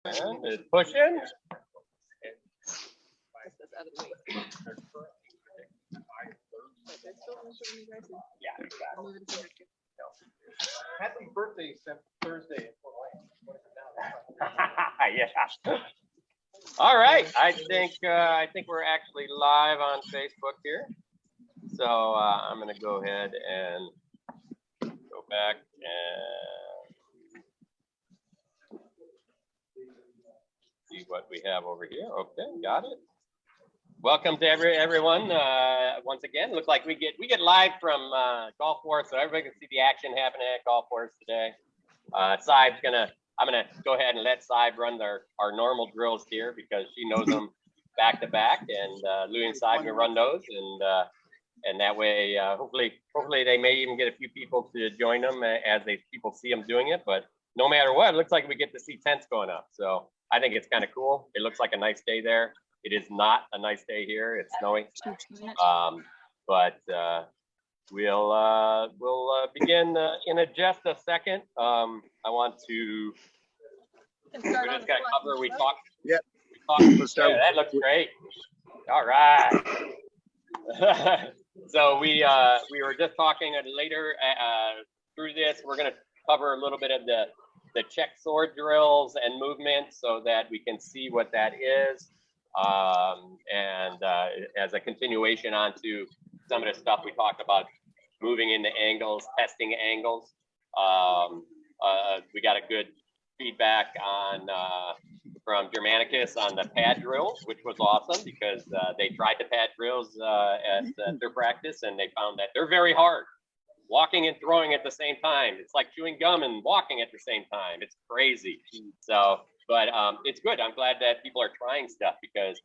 And it's pushing. Yeah, exactly. Happy birthday, Thursday. Yeah. All right. I think we're actually live on Facebook here. So I'm gonna go ahead and go back and see what we have over here. Okay, got it. Welcome to everyone. Once again, looks like we get live from Golf Force, so everybody can see the action happening at Golf Force today. I'm gonna go ahead and let Saib run our normal drills here because she knows them back to back, and Louie and Saib can run those, and that way, hopefully they may even get a few people to join them as people see them doing it. But no matter what, it looks like we get to see tents going up, so I think it's kind of cool. It looks like a nice day there. It is not a nice day here. It's snowing, but we'll begin in just a second. I want to. We're just gonna cover. We talked. Yeah. Yeah, that looks great. All right. So we were just talking later through this. We're gonna cover a little bit of the check sword drills and movements so that we can see what that is. As a continuation onto some of the stuff we talked about, moving into angles, testing angles. We got a good feedback from Germanicus on the pad drills, which was awesome because they tried the pad drills at their practice and they found that they're very hard. Walking and throwing at the same time. It's like chewing gum and walking at the same time. It's crazy. So, but it's good. I'm glad that people are trying stuff because,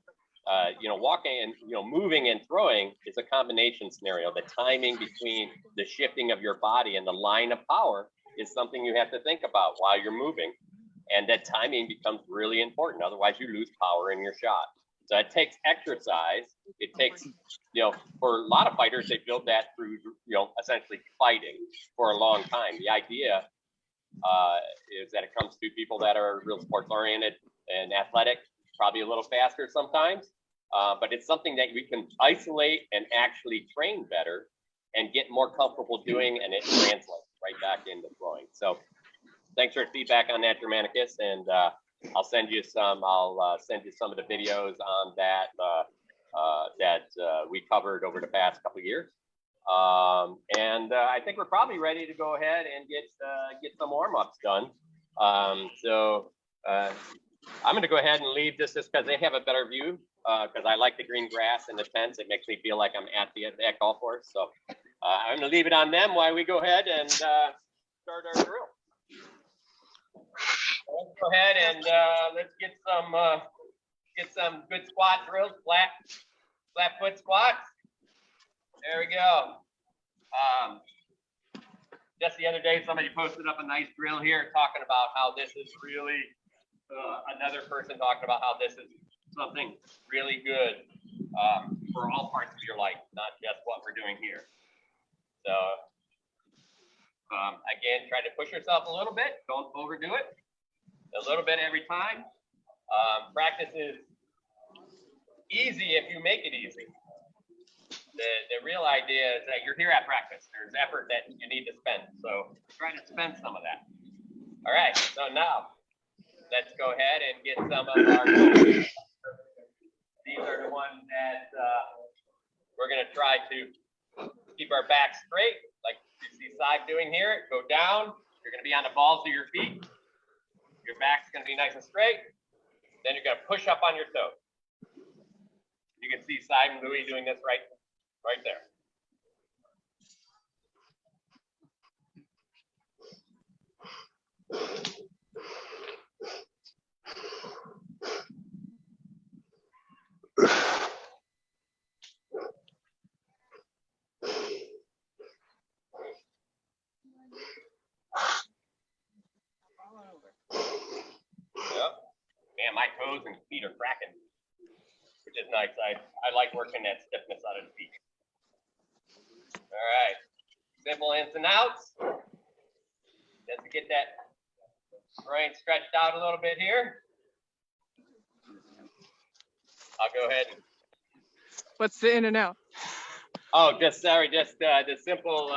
walking and, moving and throwing is a combination scenario. The timing between the shifting of your body and the line of power is something you have to think about while you're moving. And that timing becomes really important. Otherwise you lose power in your shot. So it takes exercise. It takes, for a lot of fighters, they build that through, essentially fighting for a long time. The idea is that it comes to people that are real sports oriented and athletic, probably a little faster sometimes, but it's something that we can isolate and actually train better and get more comfortable doing, and it translates right back into throwing. So thanks for the feedback on that, Germanicus, and I'll send you some. I'll send you some of the videos on that that we covered over the past couple of years. I think we're probably ready to go ahead and get some warm-ups done. So I'm going to go ahead and leave this just because they have a better view. Because I like the green grass and the tents, it makes me feel like I'm at golf course. So I'm going to leave it on them while we go ahead and start our drill. Let's go ahead and let's get some good squat drills, flat foot squats. There we go. Just the other day, somebody posted up a nice drill here talking about how this is really, another person talking about how this is something really good for all parts of your life, not just what we're doing here. So again, try to push yourself a little bit. Don't overdo it. A little bit every time. Practice is easy if you make it easy. The real idea is that you're here at practice. There's effort that you need to spend. So try to spend some of that. All right. So now let's go ahead and get some of our. These are the ones that we're going to try to keep our back straight, like you see Saib doing here. Go down. You're going to be on the balls of your feet. Your back's going to be nice and straight. Then you're going to push up on your toes. You can see Saib and Louie doing this right there. Yep. Man, my toes and feet are cracking, which is nice. I like working that stiffness out of the feet. All right. Simple ins and outs. Just to get that groin stretched out a little bit here. I'll go ahead. What's the in and out? Oh, just the simple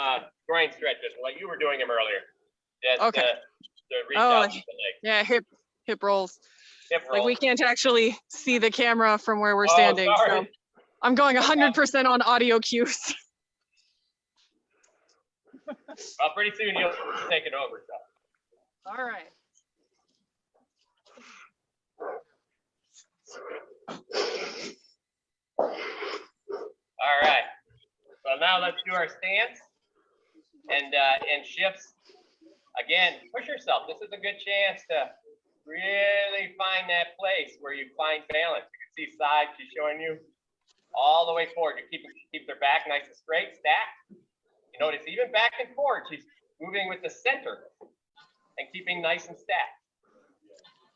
groin stretches, like you were doing them earlier. Just Okay. to reach Oh, out to the leg. Yeah, hip rolls. Hip Like roll. we can't actually see the camera from where we're Oh, standing. sorry. So I'm going 100% on audio cues. Well, pretty soon you'll take it over. So. All right. All right. So now let's do our stance and shifts. Again, push yourself. This is a good chance to really find that place where you find balance. You can see side, she's showing you all the way forward. You keep their back nice and straight, stacked. You notice even back and forward, she's moving with the center and keeping nice and stacked.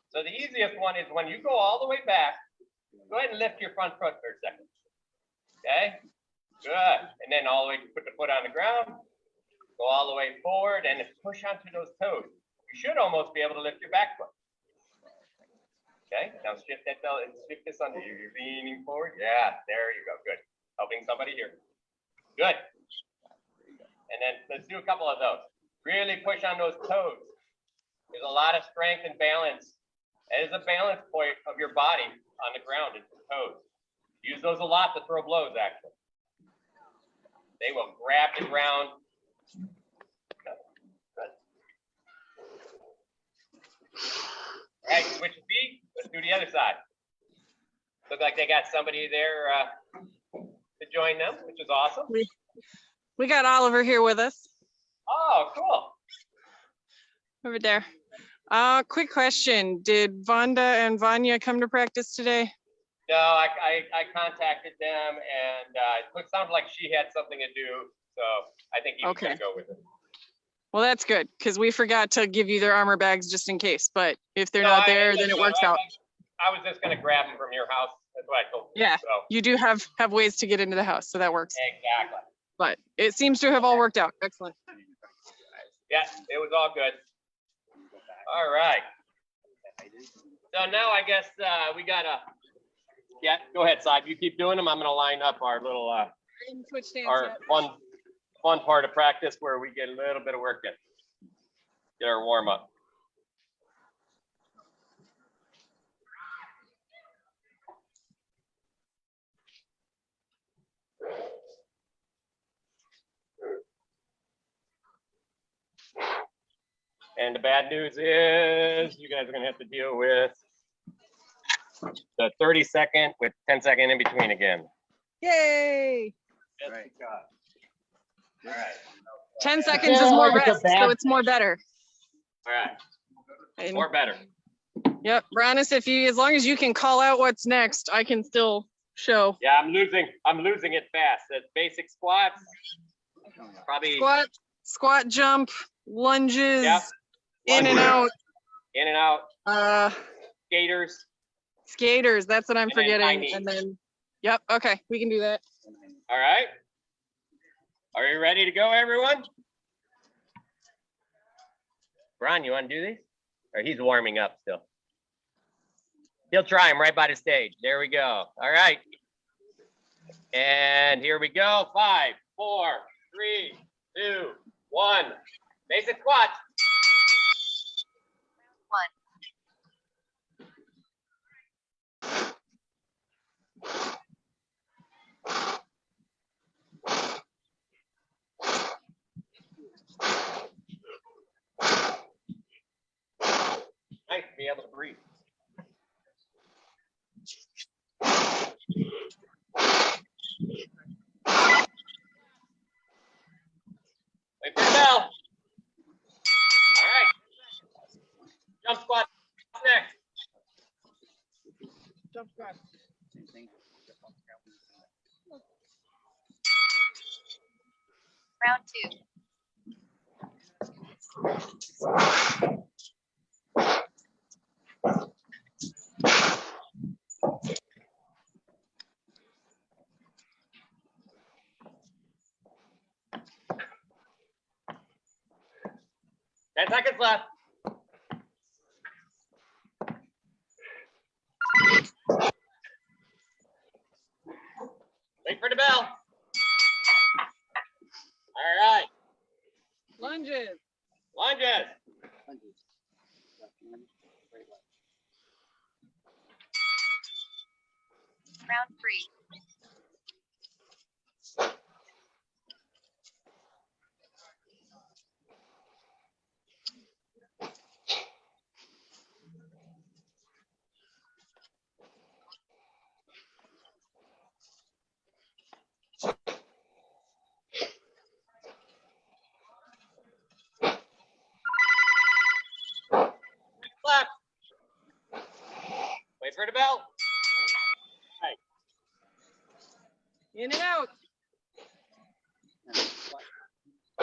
So the easiest one is when you go all the way back, go ahead and lift your front foot for a second. Okay, good. And then all the way, put the foot on the ground, go all the way forward and push onto those toes. You should almost be able to lift your back foot. Okay, now shift that belt and shift this under you. You're leaning forward. Yeah, there you go. Good. Helping somebody here. Good. And then let's do a couple of those. Really push on those toes. There's a lot of strength and balance. That is a balance point of your body on the ground is the toes. Use those a lot to throw blows, actually. They will grab the ground. Good. All right, switch feet. Let's do the other side. Look like they got somebody there to join them, which is awesome. We got Oliver here with us. Oh, cool. Over there. Quick question. Did Vonda and Vanya come to practice today? No, I contacted them, and it sounded like she had something to do, so I think he was going to go with it. Well, that's good, because we forgot to give you their armor bags just in case, but if they're not there, then it works out. I was just going to grab them from your house. That's what I told you. Yeah, so. you do have ways to get into the house, so that works. Exactly. But it seems to have all worked out. Excellent. Yeah, it was all good. All right. So now I guess we got to, yeah, go ahead, Saib. You keep doing them. I'm going to line up our little, our fun part of practice where we get a little bit of work in. Get our warm up. And the bad news is you guys are going to have to deal with the 30-second with 10-second in between again. Yay! All right. All right. 10 seconds is more rest, so it's more better. All right. And, More better. yep, Bronis, as long as you can call out what's next, I can still show. Yeah, I'm losing it fast. That's basic squats. Probably Squat, jump, lunges, yep. in and out. In and out. Skaters. That's what I'm forgetting. And then, yep, okay, we can do that. All right. Are you ready to go, everyone? Ron, you want to do these? Or he's warming up still. He'll try him right by the stage. There we go. All right. And here we go. 5, 4, 3, 2, 1. Basic squat. Nice to be able to breathe. Wait for the bell. All right. Jump squat next. Jump squat. Round 2. Ten seconds left. Round 3. Clap. Wait for the bell. In and out. I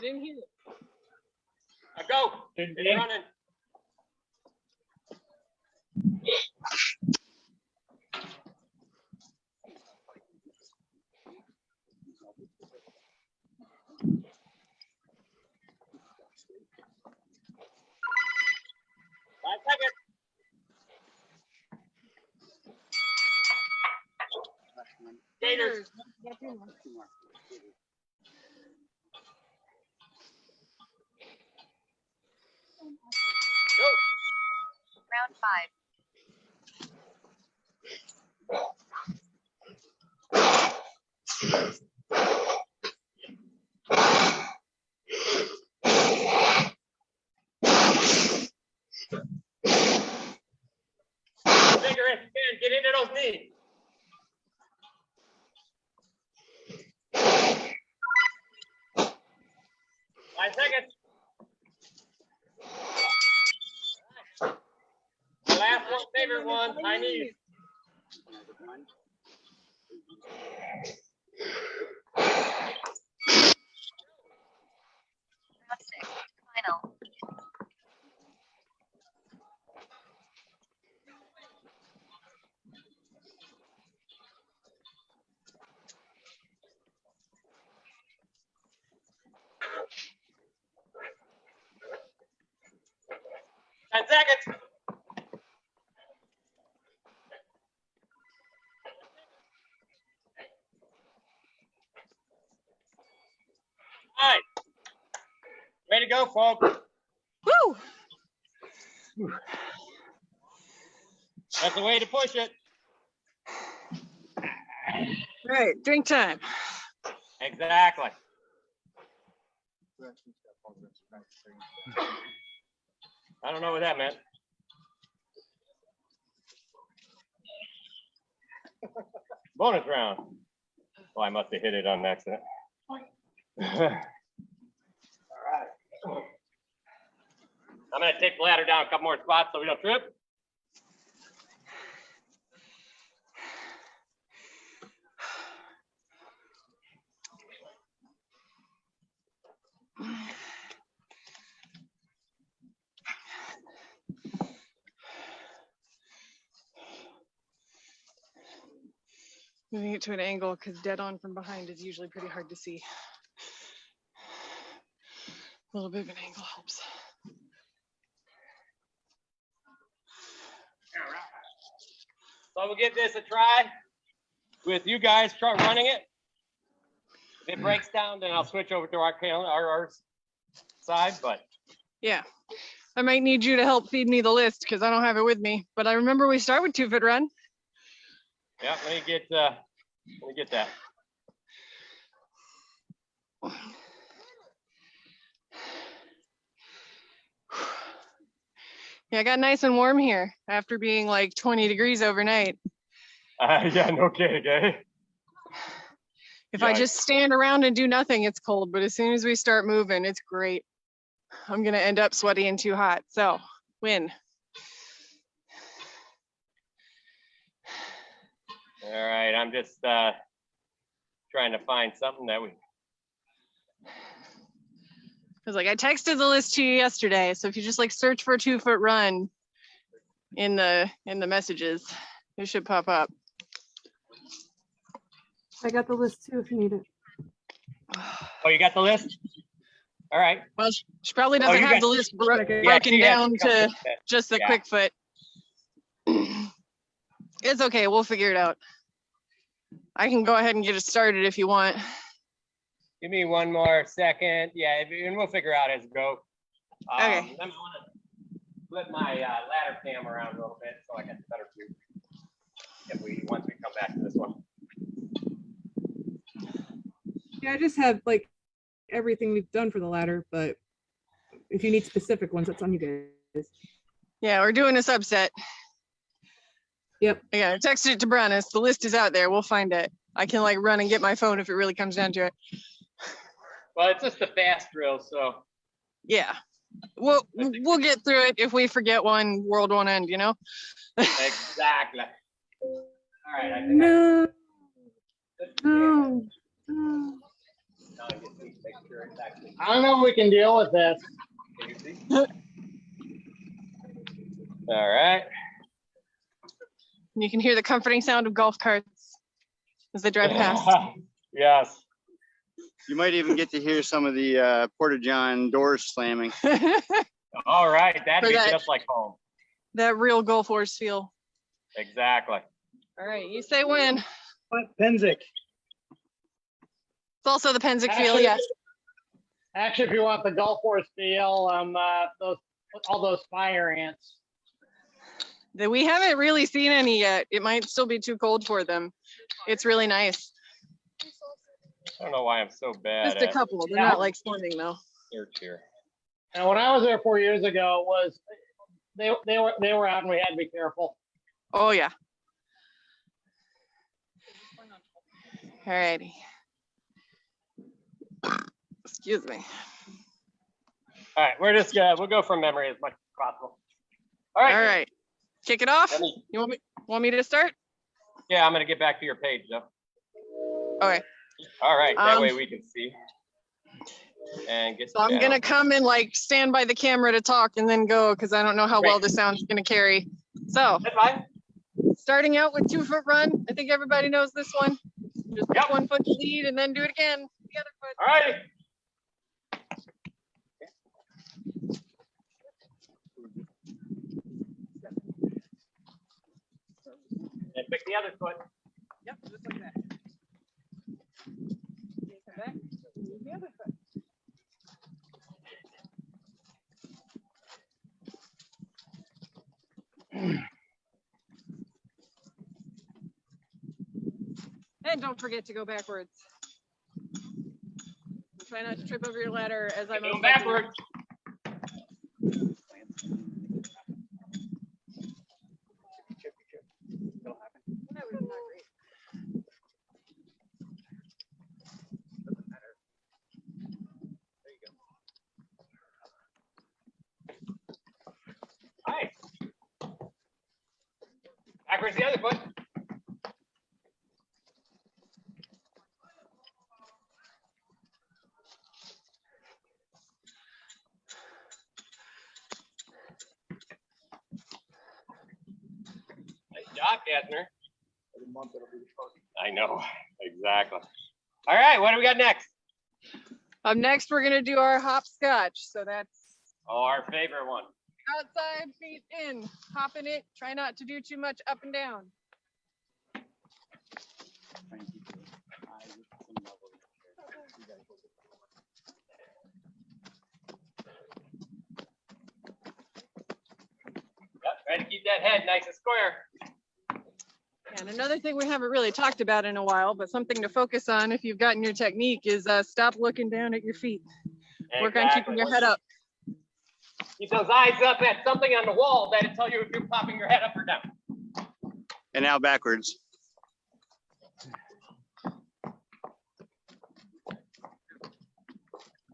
didn't hear it. Go. It's running. Gators. Go. Round 5. Vigorous. Man, get into those knees. Five seconds. The last one, favorite one, high knees. Round 6. Final. Ten seconds. All right. Way to go, folks. Woo! That's the way to push it. All right, drink time. Exactly. I don't know what that meant. Bonus round. Oh, I must have hit it on accident. I'm going to take the ladder down a couple more spots so we don't trip. Moving it to an angle because dead on from behind is usually pretty hard to see. A little bit of an angle helps. So we'll give this a try with you guys running it. If it breaks down, then I'll switch over to our side, but. Yeah, I might need you to help feed me the list because I don't have it with me. But I remember we start with 2-foot run. Yeah, let me get that. Yeah, I got nice and warm here after being like 20 degrees overnight. Yeah, no kidding, eh? If I just stand around and do nothing, it's cold. But as soon as we start moving, it's great. I'm going to end up sweaty and too hot. So, win. All right, I'm just trying to find something that we. Because like I texted the list to you yesterday. So if you just like search for a 2-foot run in the messages, it should pop up. I got the list too if you need it. Oh, you got the list? All right. Well, she probably doesn't have the list broken down to just the quick foot. It's okay. We'll figure it out. I can go ahead and get it started if you want. Give me one more second. Yeah, and we'll figure out as we go. Okay. I'm gonna flip my ladder cam around a little bit so I get the better view. Once we come back to this one. Yeah, I just have like everything we've done for the ladder, but if you need specific ones, that's on you guys. Yeah, we're doing a subset. Yep. Yeah, I texted it to Brannis. The list is out there. We'll find it. I can like run and get my phone if it really comes down to it. Well, it's just a fast drill, so. Yeah. We'll get through it. If we forget one, world won't end, you know? Exactly. All right. I think No. I No. now I just need to make sure it's actually. I don't know if we can deal with this. Can you see? All right. You can hear the comforting sound of golf carts as they drive past. Yes. You might even get to hear some of the Porta-John doors slamming. All right. That'd For be that- just like home. That real Gulf Wars feel. Exactly. All right, you say when. It's What, Penzic? also the Penzic feel, Actually- yes. Actually, if you want the Gulf Wars feel, all those fire ants. We haven't really seen any yet. It might still be too cold for them. It's really nice. I don't know why I'm so bad Just a at couple. They're Yeah. not like swarming though. search here. And when I was there 4 years ago, they were out and we had to be careful. Oh yeah. All righty. Excuse me. All right, we'll go from memory as much as possible. All All right. right. Kick it off. Let me- You want me to start? yeah, I'm gonna get back to your page though. Okay. All right, that Um, way we can see. And get. So I'm gonna come and like stand by the camera to talk and then go because I don't know how well the sound's gonna carry. So That's fine. starting out with 2 foot run. I think everybody knows this one. Just Yep. 1 foot to lead and then do it again. The other foot. All right. And pick the other foot. Yep, just like that. Okay, come back. Use the other foot. And don't forget to go backwards. Try not to trip over your ladder as I'm Go backwards. That was not great. All right. Backwards the other foot. Nice job, Kastner. I know, exactly. All right, what do we got next? Up next, we're gonna do our hopscotch. So that's Oh, our favorite one. outside, feet in, hopping it. Try not to do too much up and down. Yep, try to keep that head nice and square. And another thing we haven't really talked about in a while, but something to focus on if you've gotten your technique is stop looking down at your feet. Work on keeping your head up. Keep those eyes up at something on the wall that'll tell you if you're popping your head up or down. And now backwards.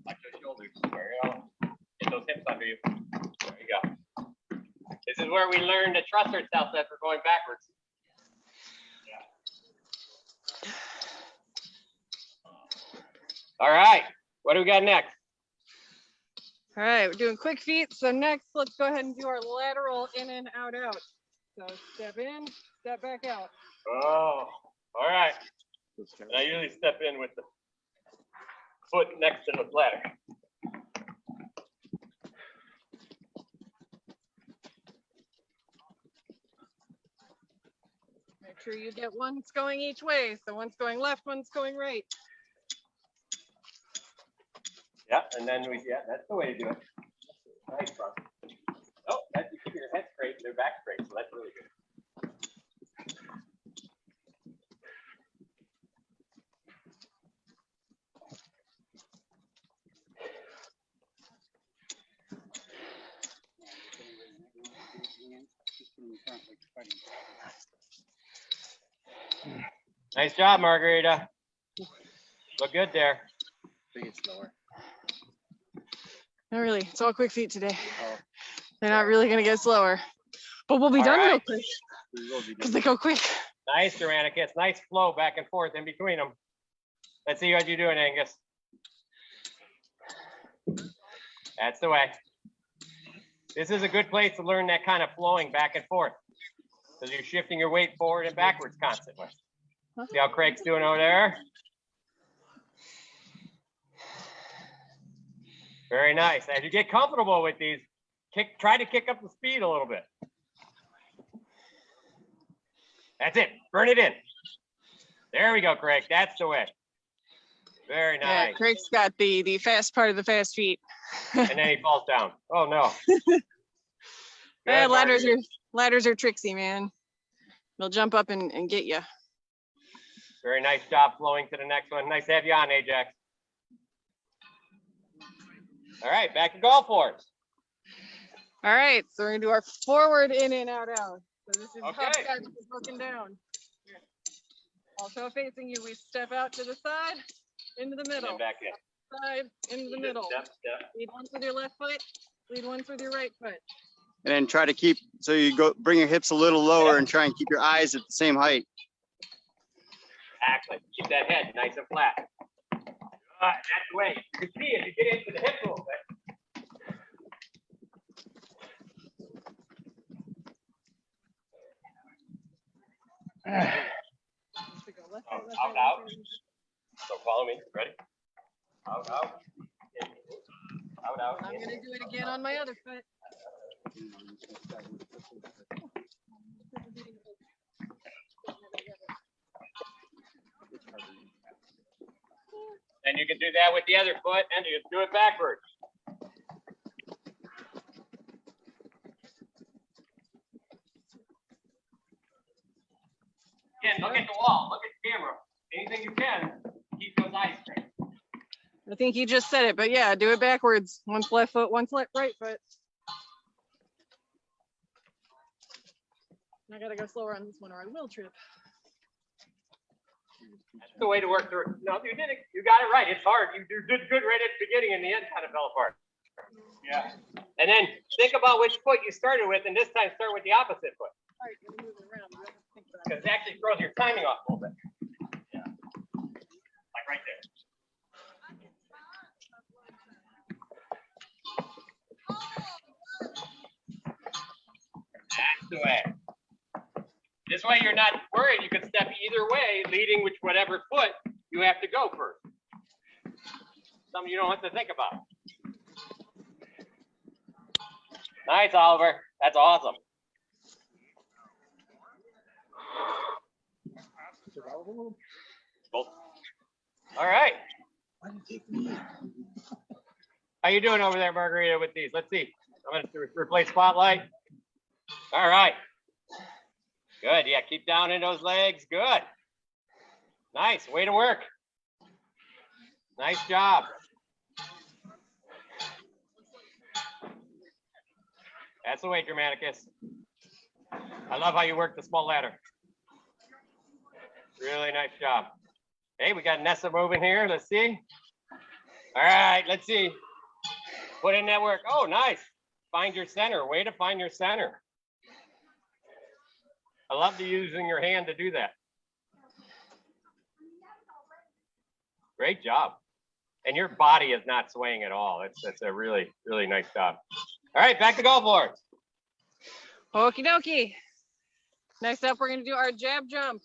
Watch those shoulders. There you go. Get those hips under you. There you go. This is where we learn to trust ourselves as we're going backwards. All right, what do we got next? All right, we're doing quick feet. So next, let's go ahead and do our lateral in and out, out. So step in, step back out. Oh, all right. And I usually step in with the foot next to the ladder. Make sure you get one's going each way. So one's going left, one's going right. Yeah, and then that's the way to do it. Nice, bro. Oh, that's you keep your head straight, and their back straight, so that's really good. Nice job, Margarita. Look good there. Not really. It's all quick feet today. They're not really gonna get slower, but we'll be All done real right. quick because they go quick. Nice, Germanicus. Nice flow back and forth in between them. Let's see what you're doing, Angus. That's the way. This is a good place to learn that kind of flowing back and forth because you're shifting your weight forward and backwards constantly. See how Craig's doing over there? Very nice. As you get comfortable with these, try to kick up the speed a little bit. That's it. Burn it in. There we go, Craig. That's the way. Very nice. Yeah, Craig's got the fast part of the fast feet. And then he falls down. Oh no. Yeah, Good, ladders are tricksy, man. They'll jump up and get you. Very nice job flowing to the next one. Nice to have you on, Ajax. All right, back to golf force. All right, so we're gonna do our forward in and out out. So this is Okay. hopscotch looking down. Also facing you, we step out to the side, into the And middle, then back in. side, into the middle. Step, step. Lead once with your left foot, lead once with your right foot. And then try to keep, so you bring your hips a little lower and try and keep your eyes at the same height. Exactly. Keep that head nice and flat. That's the way. You can see as you get into the hip a little bit. Out, out. So follow me. Ready? Out, out. Out, out. I'm gonna do it again on my other foot. And you can do that with the other foot and you do it backwards. Again, look at the wall, look at the camera. Anything you can, keep those eyes straight. I think you just said it, but yeah, do it backwards. Once left foot, once right foot. I gotta go slower on this one or I will trip. That's the way to work through it. No, you did it. You got it right. It's hard. You did good right at the beginning and the end kind of fell apart. Yeah. And then think about which foot you started with and this time start with the opposite foot. All right, you're moving around. You have to think about it. Because it actually throws your timing off a little bit. Yeah. Like right there. That's the way. This way you're not worried. You can step either way, leading with whatever foot you have to go first. Something you don't have to think about. Nice, Oliver. That's awesome. Both. All right. How you doing over there, Margarita, with these? Let's see. I'm going to replace spotlight. All right. Good. Yeah, keep down in those legs. Good. Nice. Way to work. Nice job. That's the way, Germanicus. I love how you work the small ladder. Really nice job. Hey, we got Nessa moving here. Let's see. All right, let's see. Put in that work. Oh, nice. Find your center. Way to find your center. I love using your hand to do that. Great job. And your body is not swaying at all. That's a really, really nice job. All right, back to golf boards. Okie dokie. Next up, we're going to do our jab jump.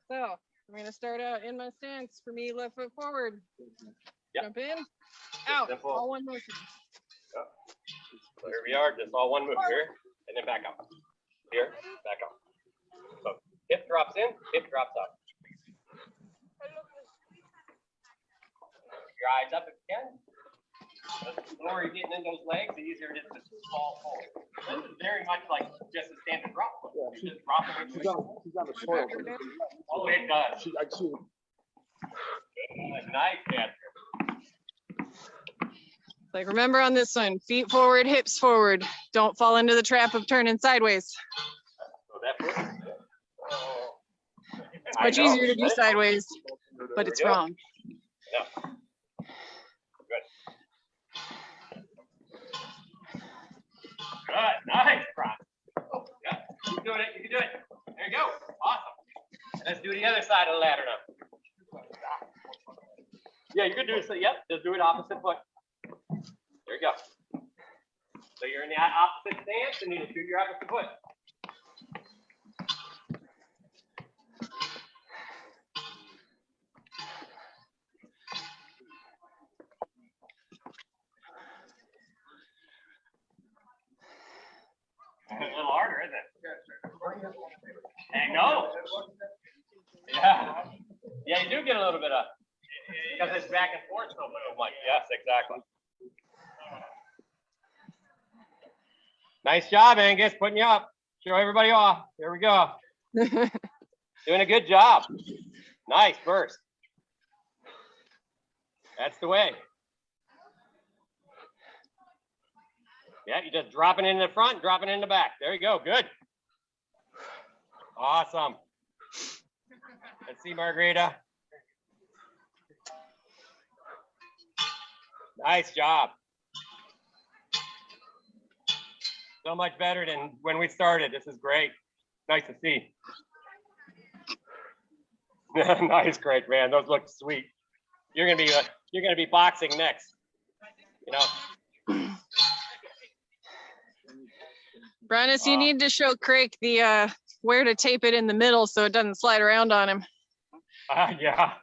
So I'm going to start out in my stance. For me, left foot forward. Yep. Jump in, out, Simple. all one motion. So here we are, just all one move here, and then back up. Here, back up. So hip drops in, hip drops out. Your eyes up if you can. The lower you're getting in those legs, the easier it is to fall forward. This is very much like just a standard drop. You just drop it. She's on the soil. Oh, it does. I see. Nice, man. Like, remember on this one, feet forward, hips forward. Don't fall into the trap of turning sideways. So that It's much easier to do sideways, but it's wrong. Yeah. Good. Good. Nice, Brian. Yeah. Keep doing it. You can do it. There you go. Awesome. Let's do the other side of the ladder now. Yeah, you can do it. So, yep. Just do it opposite foot. There you go. So you're in the opposite stance and you shoot your opposite foot. A little harder, isn't it? I know. Yeah. Yeah, you do get a little bit of, because it's back and forth so much. Yes, exactly. Nice job, Angus, putting you up. Show everybody off. There we go. Doing a good job. Nice burst. That's the way. Yeah, you just dropping it in the front, dropping it in the back. There you go. Good. Awesome. Let's see, Margarita. Nice job. So much better than when we started. This is great. Nice to see. Nice, Craig, man. Those look sweet. You're gonna be boxing next. You know. Brandis, you need to show Craig the where to tape it in the middle so it doesn't slide around on him. Yeah.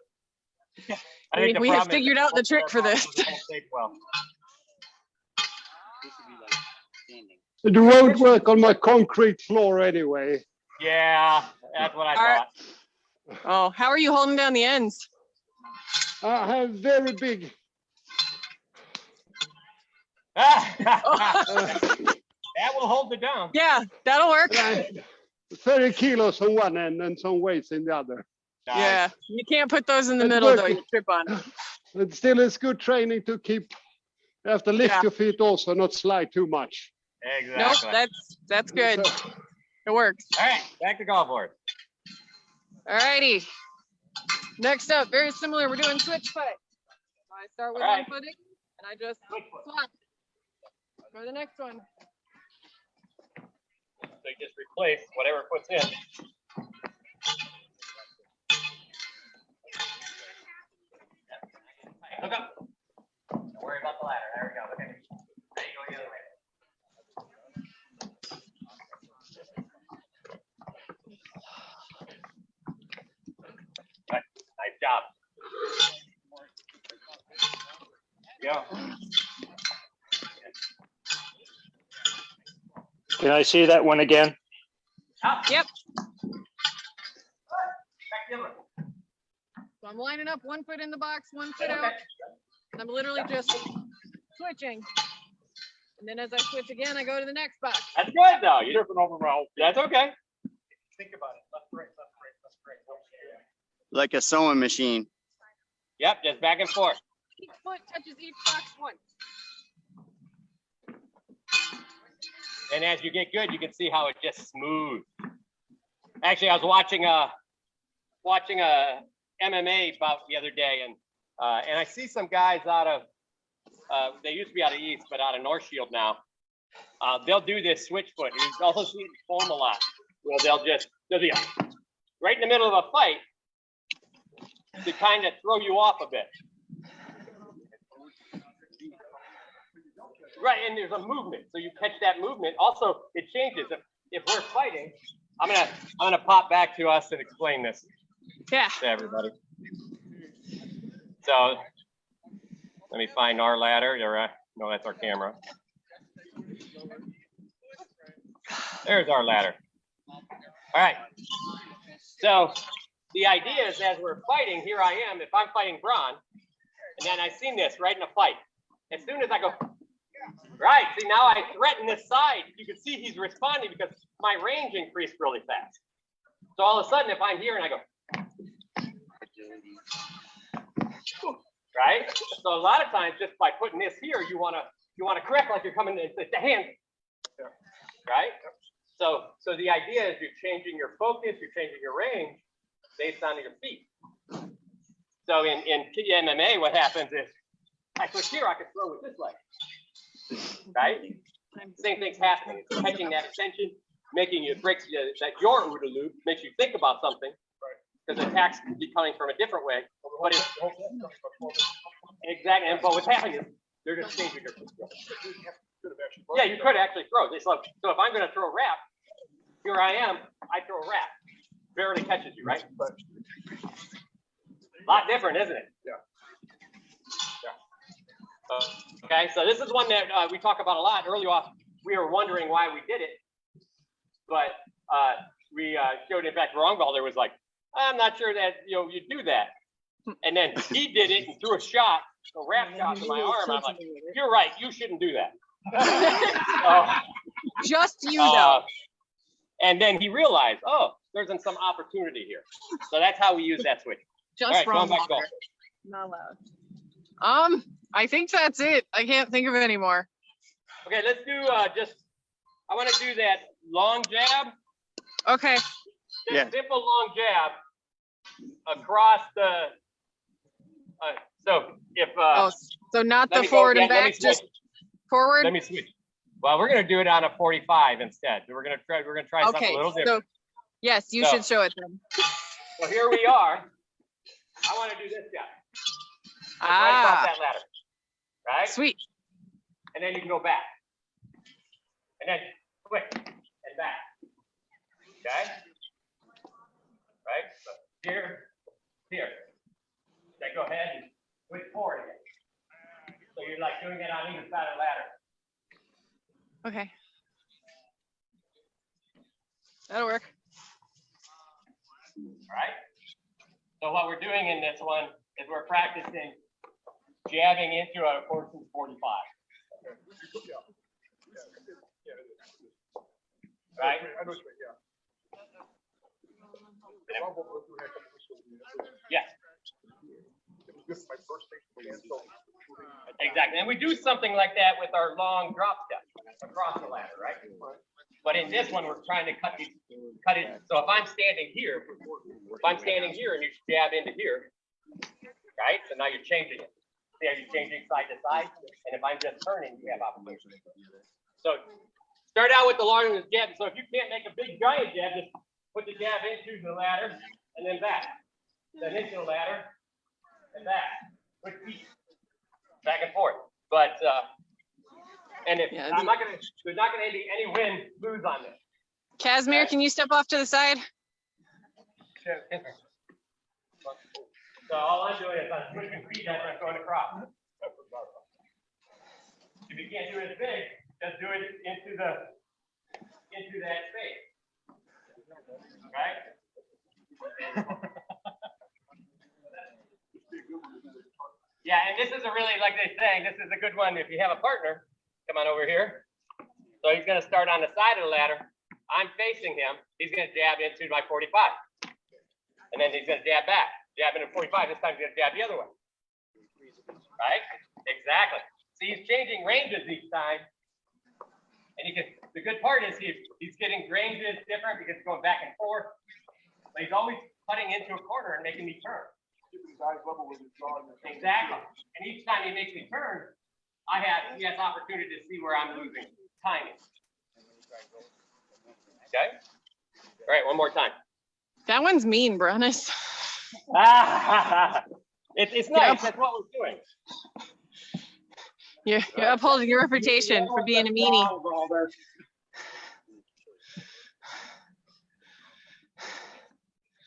We have figured out the trick for this. It won't work on my concrete floor anyway. Yeah, that's what I thought. Oh, how are you holding down the ends? I have very big. That will hold it down. Yeah, that'll work. 30 kilos on one end and some weights in the other. Nice. Yeah, you can't put those in the It's middle though. working. You trip on them. It still is good training to keep. You have to lift your feet also, not slide too much. Exactly. Nope, that's good. So, It works. All right, back to golf board. All righty. Next up, very similar. We're doing switch foot. I start with All one right. footing and I just swap. Go to the next one. So you just replace whatever foot's in. Look up. Don't worry about the ladder. There we go. Look at me. There you go the other way. Right. Nice job. Go. Can I see that one again? Up. Yep. Back the other way. So I'm lining up one foot in the box, one foot out. Okay. And I'm literally just switching. And then as I switch again, I go to the next box. That's good though. You different overall. That's okay. Think about it. Left, right, left, right, left, right. Like a sewing machine. Yep, just back and forth. Each foot touches each box once. And as you get good, you can see how it just smooth. Actually, I was watching a MMA bout the other day, and I see some guys out of they used to be out of East, but out of North Shield now. They'll do this switch foot. You also see it foam a lot. Well, they'll be right in the middle of a fight to kind of throw you off a bit. Right, and there's a movement, so you catch that movement. Also, it changes. If we're fighting, I'm gonna pop back to us and explain this Yeah. to everybody. So let me find our ladder. No, that's our camera. There's our ladder. All right. So the idea is, as we're fighting, here I am. If I'm fighting Braun, And then I seen this right in a fight. As soon as I go, right, see now I threaten this side. You can see he's responding because my range increased really fast. So all of a sudden, if I'm here and I go, right? So a lot of times, just by putting this here, you wanna correct like you're coming in the hand, right? So the idea is you're changing your focus, you're changing your range based on your feet. So in MMA, what happens is I switch here, I can throw with this leg, right? Same thing's happening. It's catching that attention, making you break that your OODA loop, makes you think about something, because attacks can be coming from a different way. But it's exactly, but what's happening is they're just changing their control. Yeah, you could actually throw this. So if I'm going to throw a wrap, here I am, I throw a wrap, barely catches you, right? A lot different, isn't it? Yeah. Okay, so this is one that we talk about a lot. Early off, we were wondering why we did it, but we showed it back to Rongball. Was like, I'm not sure that you do that, and then he did it and threw a shot, a wrap shot to my arm. I'm like, you're right, you shouldn't do that. Just you though. And then he realized, oh, there's some opportunity here. So that's how we use that switch. Just right, wrong. going back to golf. Not allowed. I think that's it. I can't think of any more. Okay, let's do I want to do that long jab. Okay. Just simple long jab across the. So if. So not the forward and back, just forward. Let me switch. Well, we're gonna do it on a 45 instead. We're gonna try something a little different. So yes, you should show it then. So here we are. I want to do this guy. Right across that ladder. Right? Sweet. And then you can go back. And then quick and back. Okay? Right? So here. Then go ahead and switch forward again. So you're like doing it on either side of the ladder. Okay. That'll work. All right? So what we're doing in this one is we're practicing jabbing into a person 45. Right? Yes. Exactly. And we do something like that with our long drop step across the ladder, right? But in this one, we're trying to cut it. So if I'm standing here, and you jab into here, right? So now you're changing it. See how you're changing side to side? And if I'm just turning, you have opportunity. So start out with the long jab. So if you can't make a big giant jab, just put the jab into the ladder and then back. Then into the ladder and back. Quick feet. Back and forth. But and if there's not gonna be any win lose on this. Casimir, can you step off to the side? Sure. So all I'm doing is I'm switching feet as I'm going across. If you can't do it as big, just do it into that space. Right? Yeah, and this is a really, like they're saying, this is a good one if you have a partner. Come on over here. So he's going to start on the side of the ladder. I'm facing him. He's going to jab into my 45. And then he's going to jab back. Jab into 45. This time he's going to jab the other way. Right? Exactly. See, he's changing ranges each time. And the good part is he's getting ranges different because he's going back and forth. But he's always cutting into a corner and making me turn. Exactly. And each time he makes me turn, he has opportunity to see where I'm losing timing. Okay. All right, one more time. That one's mean, Bronis. It's nice. That's what we're doing. You're upholding your reputation for being a meanie.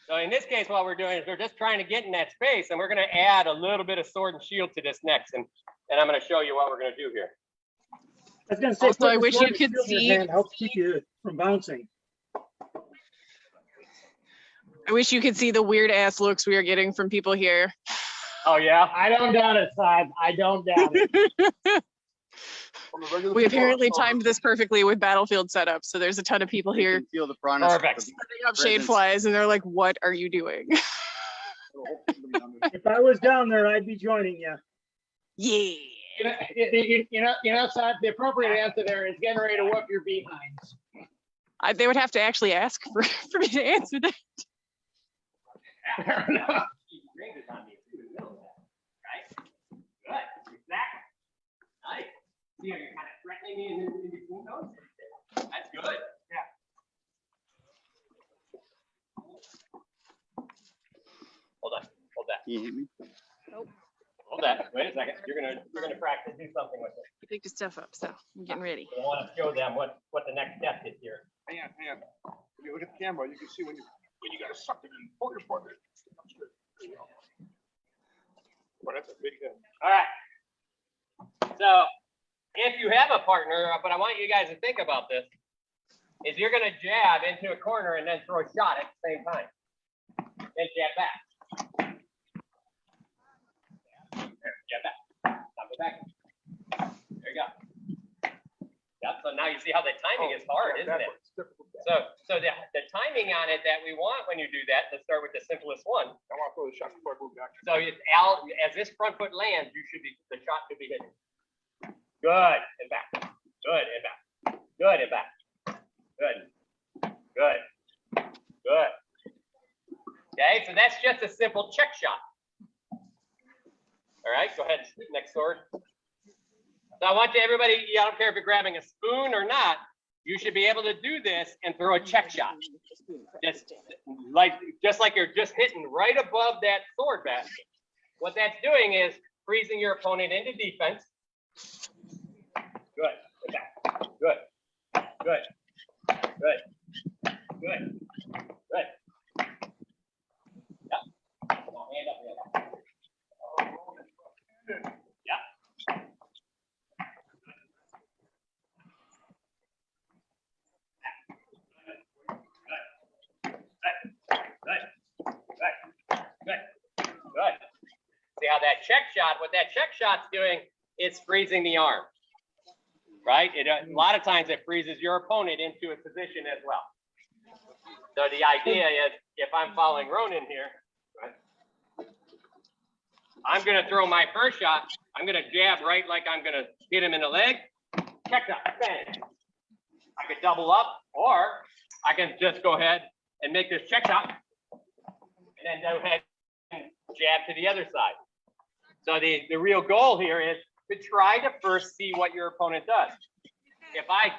So in this case, what we're doing is we're just trying to get in that space, and we're going to add a little bit of sword and shield to this next, and I'm going to show you what we're going to do here. I was going to say, also, I wish you could see. Helps keep you from bouncing. I wish you could see the weird ass looks we are getting from people here. Oh, yeah? I don't doubt it, Simon. I don't doubt it. We apparently timed this perfectly with battlefield setup. So there's a ton of people You here can feel the piranhas. Perfect. setting up shade Presence. flies, and they're like, "What are you doing?" If I was down there, I'd be joining you. Yeah. Simon, the appropriate answer there is getting ready to whoop your behinds. They would have to actually ask for me to answer that. Fair enough. Ranges on me too in the middle of that, right? Good, exactly. Nice. See how you're kind of threatening me in between those? That's good. Yeah. Hold on, hold that, Can you hit me? hold that. Wait a second. You're gonna practice, do something with it. You picked your stuff up, so I'm getting ready. I want to show them what the next step is here. Hang on. If you look at the camera, you can see when you gotta suck it in, pull your partner. Well, that's a big thing. All right. So if you have a partner, but I want you guys to think about this, is you're going to jab into a corner and then throw a shot at the same time. Then jab back. Jab back. Now go back. There you go. Yep. So now you see how the timing is hard, isn't it? So the timing on it that we want when you do that, let's start with the simplest one. I want to throw the shot before I move back. So it's as this front foot lands, the shot should be hitting. Good and back. Good and back. Good and back. Good. Good. Good. Okay, so that's just a simple check shot. All right, go ahead. Next sword. So I want everybody, I don't care if you're grabbing a spoon or not, you should be able to do this and throw a check shot. Just like you're just hitting right above that sword basket. What that's doing is freezing your opponent into defense. Good. Good. Good. Good. Good. Good. Yeah. Come on, hand up. Yeah. Good. See how that check shot, what that check shot's doing, it's freezing the arm, right? A lot of times it freezes your opponent into a position as well. So the idea is, if I'm following Ronan here, right, I'm going to throw my first shot. I'm going to jab right like I'm going to hit him in the leg. Check shot, bang. I could double up, or I can just go ahead and make this check shot, and then go ahead and jab to the other side. So the real goal here is to try to first see what your opponent does. If I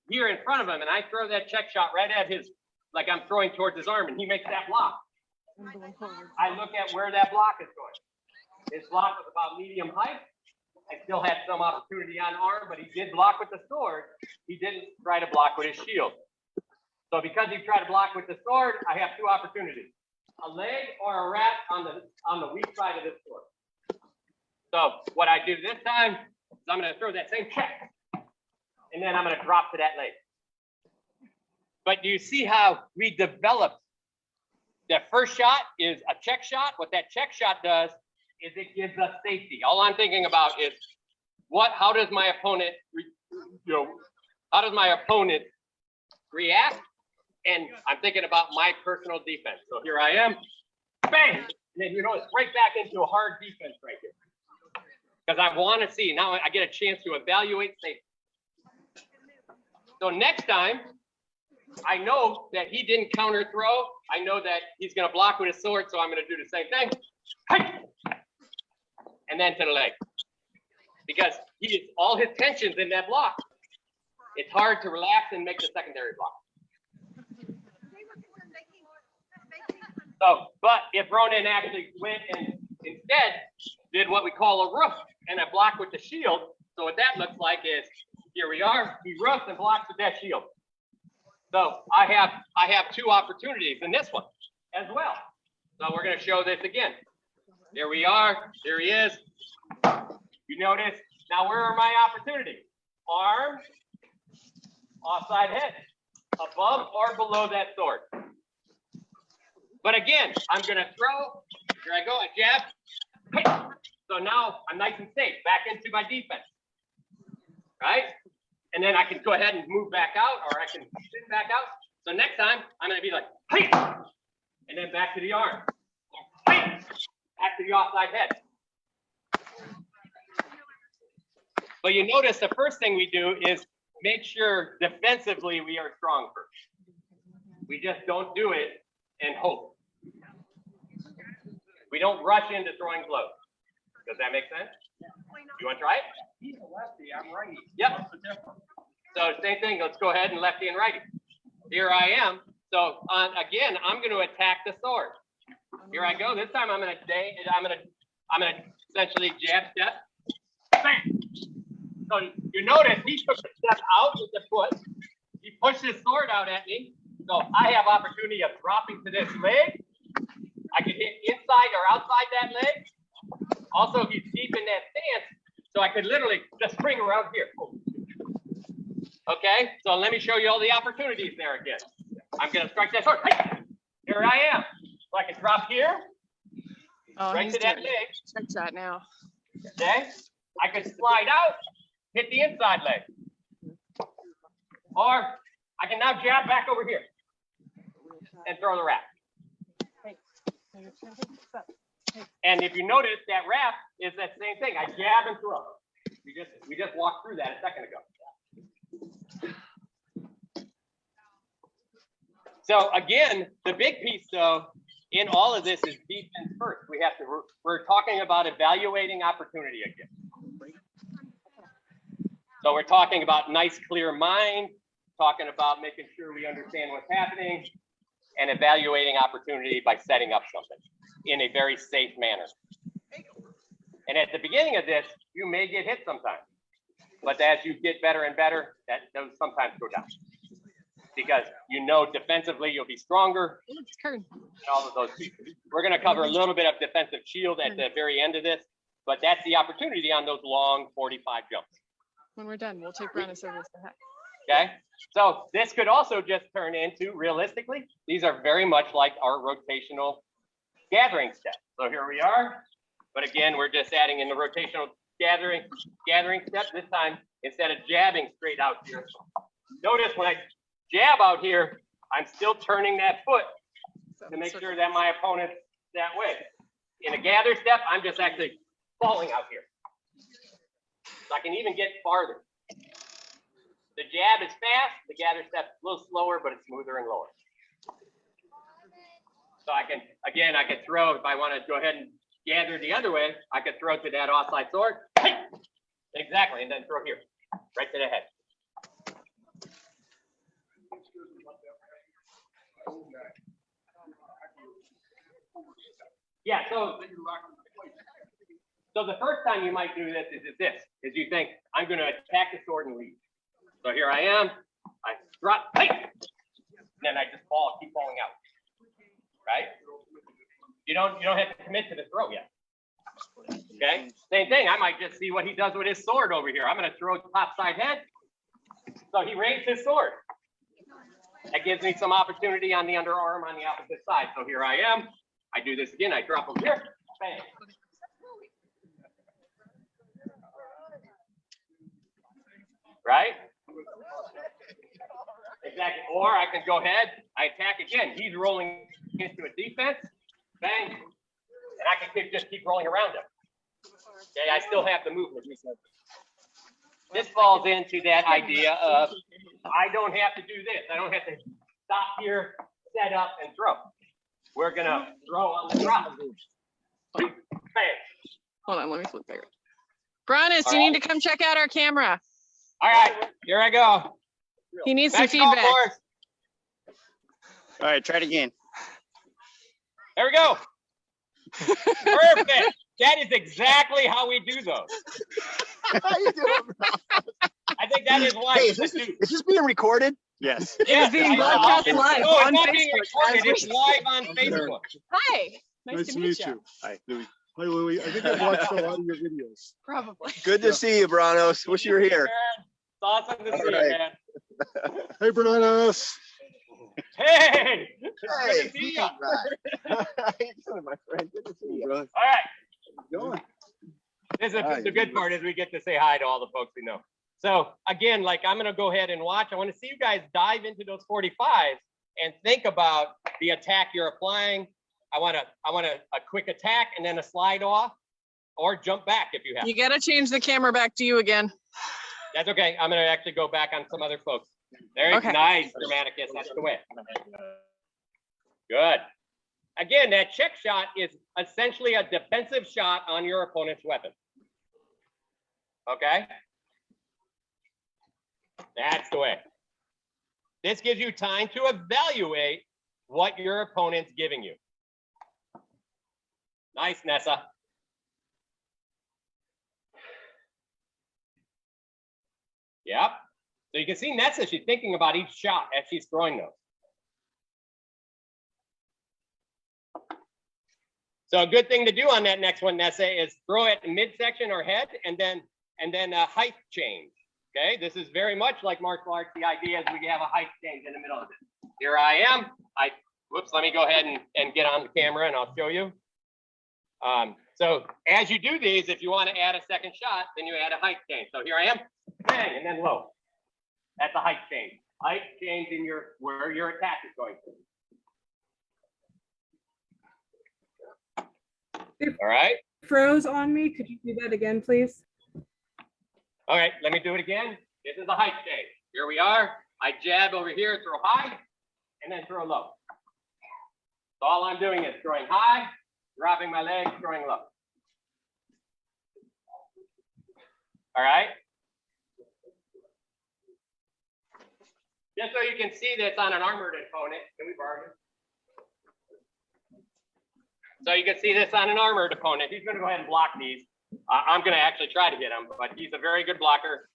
here in front of him and I throw that check shot right at his, like I'm throwing towards his arm, and he makes that block, I look at where that block is going. His block was about medium height. I still had some opportunity on arm, but he did block with the sword. He didn't try to block with his shield. So because he tried to block with the sword, I have two opportunities: a leg or a wrap on the weak side of this sword. So what I do this time is I'm going to throw that same check, and then I'm going to drop to that leg. But you see how we developed. The first shot is a check shot. What that check shot does is it gives us safety. All I'm thinking about is how does my opponent, how does my opponent react? And I'm thinking about my personal defense. So here I am, bang, and then it's right back into a hard defense right here. Because I want to see, now I get a chance to evaluate safety. So next time, I know that he didn't counter throw. I know that he's going to block with his sword, so I'm going to do the same thing. And then to the leg. Because all his tension's in that block. It's hard to relax and make the secondary block. So, but if Ronan actually went and instead did what we call a roof and a block with the shield, so what that looks like is, here we are, he roofs and blocks with that shield. So I have two opportunities in this one as well. So we're going to show this again. There we are. There he is. You notice. Now where are my opportunities? Arm, offside head, above or below that sword. But again, I'm going to throw. Here I go. I jab. So now I'm nice and safe, back into my defense, right? And then I can go ahead and move back out, or I can spin back out. So next time I'm gonna be like, hey, and then back to the arm, hey, back to the offside head. But you notice the first thing we do is make sure defensively we are strong first. We just don't do it and hope. We don't rush into throwing blows. Does that make sense? You want to try it? He's a lefty, I'm righty. Yep. So same thing. Let's go ahead and lefty and righty. Here I am. So again, I'm going to attack the sword. Here I go. This time I'm going to essentially jab step. Bam. So you notice he took the step out with the foot. He pushed his sword out at me. So I have opportunity of dropping to this leg. I can hit inside or outside that leg. Also, he's deep in that stance, so I could literally just spring around here. Okay, so let me show you all the opportunities there again. I'm gonna strike that sword. Here I am. So I can drop here, right to that leg. Check that now. Okay, I could slide out, hit the inside leg. Or I can now jab back over here and throw the wrap. And if you notice, that wrap is that same thing. I jab and throw. We just walked through that a second ago. So again, the big piece though in all of this is defense first. We're talking about evaluating opportunity again. So we're talking about nice, clear mind, talking about making sure we understand what's happening, and evaluating opportunity by setting up something in a very safe manner. And at the beginning of this, you may get hit sometimes, but as you get better and better, those sometimes go down because you know defensively you'll be stronger. And all of those pieces. We're going to cover a little bit of defensive shield at the very end of this, but that's the opportunity on those long 45 jumps. When we're done, we'll take Brenna service. Okay, so this could also just turn into, realistically, these are very much like our rotational gathering step. So here we are, but again, we're just adding in the rotational gathering step. This time, instead of jabbing straight out here, notice when I jab out here, I'm still turning that foot to make sure that my opponent's that way. In a gather step, I'm just actually falling out here. So I can even get farther. The jab is fast, the gather step a little slower, but it's smoother and lower. So I can throw, if I want to go ahead and gather the other way, I could throw to that offside sword. Exactly, and then throw here, right to the head. Yeah, so the first time you might do this is you think, I'm going to attack the sword and leave. So here I am, I drop, and then I just keep falling out, right? You don't have to commit to the throw yet. Okay, same thing, I might just see what he does with his sword over here. I'm gonna throw top side head. So he raised his sword. That gives me some opportunity on the underarm on the opposite side. So here I am, I do this again, I drop him here, bang. Right? Exactly. Or I can go ahead, I attack again. He's rolling into a defense, bang, and I can just keep rolling around him. Okay, I still have the movement. This falls into that idea of I don't have to do this. I don't have to stop here, set up, and throw. We're gonna throw on the drop. Bang. Hold on, let me flip there. Bronis, you need to come check out our camera. All right, here I go. He needs some Next feedback. call, Forrest. All right, try it again. There we go. Perfect. That is exactly how we do those. How you doing, bro? I think that is why. Hey, is this being recorded? Yes. It is being broadcast live No, it's on not being Facebook. recorded. It's live on Facebook. Hi, nice to meet you. Hi. Louis. Hi, Louis. I think I've watched a lot of your videos. Probably. Good to see you, Branos. Wish you were here. It's awesome to see you, right. man. Hey, Bernardos. Hey. Good Hey, to see you. Pete, right. How you doing, my friend? Good to see you. All right. This is the good part is we get to say hi to all the folks we know. So again, like I'm gonna go ahead and watch. I want to see you guys dive into those 45s and think about the attack you're applying. I want a quick attack and then a slide off, or jump back if you have. You gotta change the camera back to you again. That's okay. I'm gonna actually go back on some other folks. There you go. Okay. Nice, Germanicus. That's the way. Good. Again, that check shot is essentially a defensive shot on your opponent's weapon. Okay? That's the way. This gives you time to evaluate what your opponent's giving you. Nice, Nessa. Yep. So you can see Nessa, she's thinking about each shot as she's throwing those. So a good thing to do on that next one, Nessa, is throw it midsection or head and then a height change. Okay, this is very much like martial arts. The idea is we have a height change in the middle of it. Here I am. Whoops, let me go ahead and get on the camera and I'll show you. So as you do these, if you want to add a second shot, then you add a height change. So here I am, bang, and then low. That's a height change. Height change in where your attack is going to. All right. Froze on me. Could you do that again, please? All right, let me do it again. This is a height change. Here we are. I jab over here, throw high, and then throw low. So all I'm doing is throwing high, dropping my leg, throwing low. All right. Just so you can see this on an armored opponent. Can we borrow this? So you can see this on an armored opponent. He's going to go ahead and block these. I'm going to actually try to hit him, but he's a very good blocker,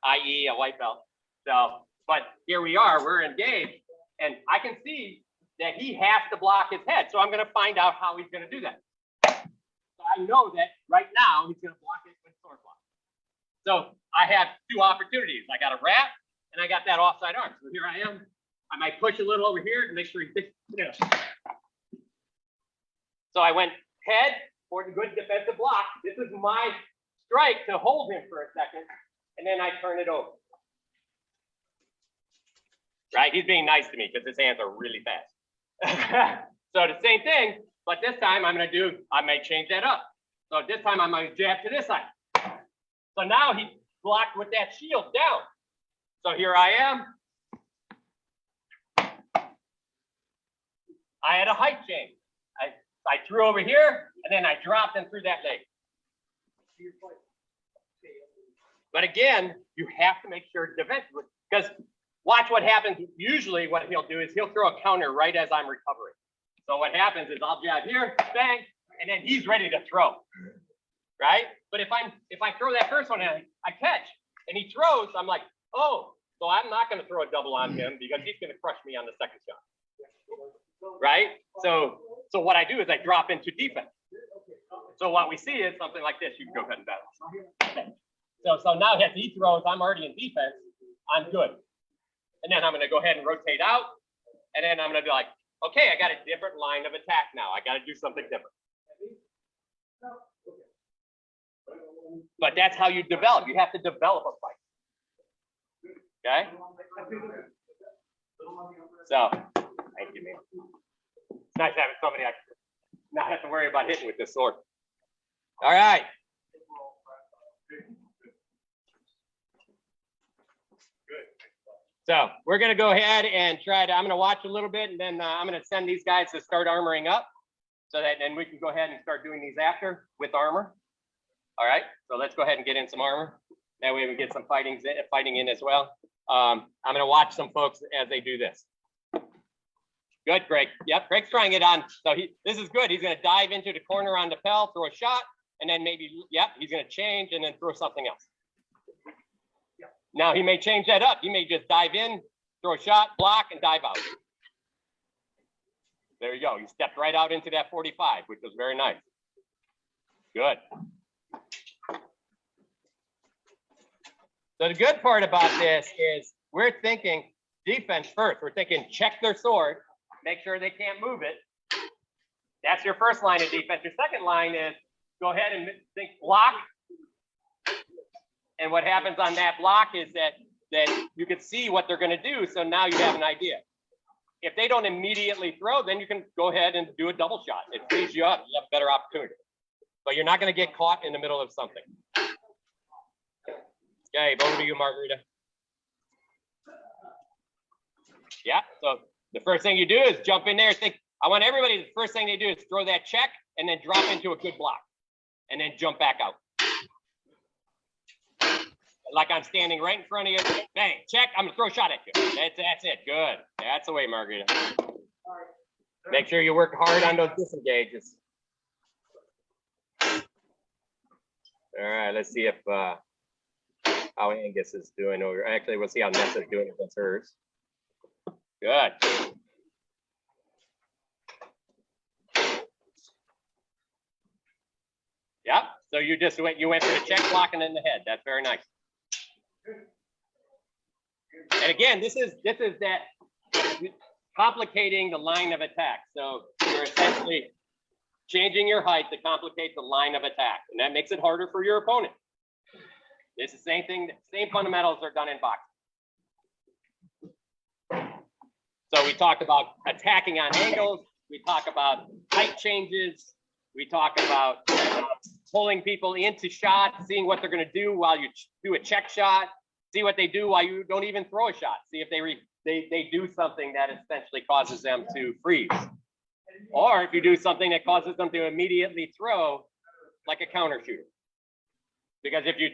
i.e. a white belt. So, but here we are, we're engaged, and I can see that he has to block his head. So I'm going to find out how he's going to do that. So I know that right now he's going to block it with sword block. So I have two opportunities. I got a wrap, and I got that offside arm. So here I am. I might push a little over here to make sure he fits. So I went head for the good defensive block. This is my strike to hold him for a second, and then I turn it over. Right? He's being nice to me because his hands are really fast. So the same thing, but this time I may change that up. So this time I'm going to jab to this side. So now he's blocked with that shield down. So here I am. I had a height change. I threw over here, and then I dropped and threw that leg. But again, you have to make sure it's defensive, because watch what happens. Usually what he'll do is he'll throw a counter right as I'm recovering. So what happens is I'll jab here, bang, and then he's ready to throw, right? But if I throw that first one and I catch, and he throws, I'm like, oh, so I'm not going to throw a double on him because he's going to crush me on the second shot. Right? So what I do is I drop into defense. So what we see is something like this. You can go ahead and battle. So now as he throws, I'm already in defense. I'm good. And then I'm going to go ahead and rotate out. And then I'm going to be like, okay, I got a different line of attack now. I got to do something different. But that's how you develop. You have to develop a fight. Okay? So, thank you, man. It's nice having somebody I can not have to worry about hitting with this sword. All right. So we're going to go ahead and I'm going to watch a little bit, and then I'm going to send these guys to start armoring up so that then we can go ahead and start doing these after with armor. All right. So let's go ahead and get in some armor. That way we get some fighting in as well. I'm going to watch some folks as they do this. Good, Greg. Yep, Greg's trying it on. So this is good. He's going to dive into the corner on the lapel, throw a shot, and then maybe, yep, he's going to change and then throw something else. Now he may change that up. He may just dive in, throw a shot, block, and dive out. There you go. He stepped right out into that 45, which was very nice. Good. So the good part about this is we're thinking defense first. We're thinking check their sword, make sure they can't move it. That's your first line of defense. Your second line is go ahead and think block. And what happens on that block is that you can see what they're going to do. So now you have an idea. If they don't immediately throw, then you can go ahead and do a double shot. It frees you up. You have a better opportunity. But you're not going to get caught in the middle of something. Okay, over to you, Margarita. Yeah, so the first thing you do is jump in there. Think, I want everybody, the first thing they do is throw that check and then drop into a good block and then jump back out. Like I'm standing right in front of you. Bang, check, I'm gonna throw a shot at you. That's it, good. That's the way, Margarita. Make sure you work hard on those disengages. All right, let's see if how Angus is doing over. Actually, we'll see how Nessa's doing against hers. Good. Yep. So you just went for the check blocking in the head. That's very nice. And again, this is that complicating the line of attack. So you're essentially changing your height to complicate the line of attack, and that makes it harder for your opponent. It's the same thing. Same fundamentals are done in boxing. So we talked about attacking on angles. We talk about height changes. We talk about pulling people into shots, seeing what they're going to do while you do a check shot. See what they do while you don't even throw a shot. See if they do something that essentially causes them to freeze. Or if you do something that causes them to immediately throw, like a counter shooter. Because if you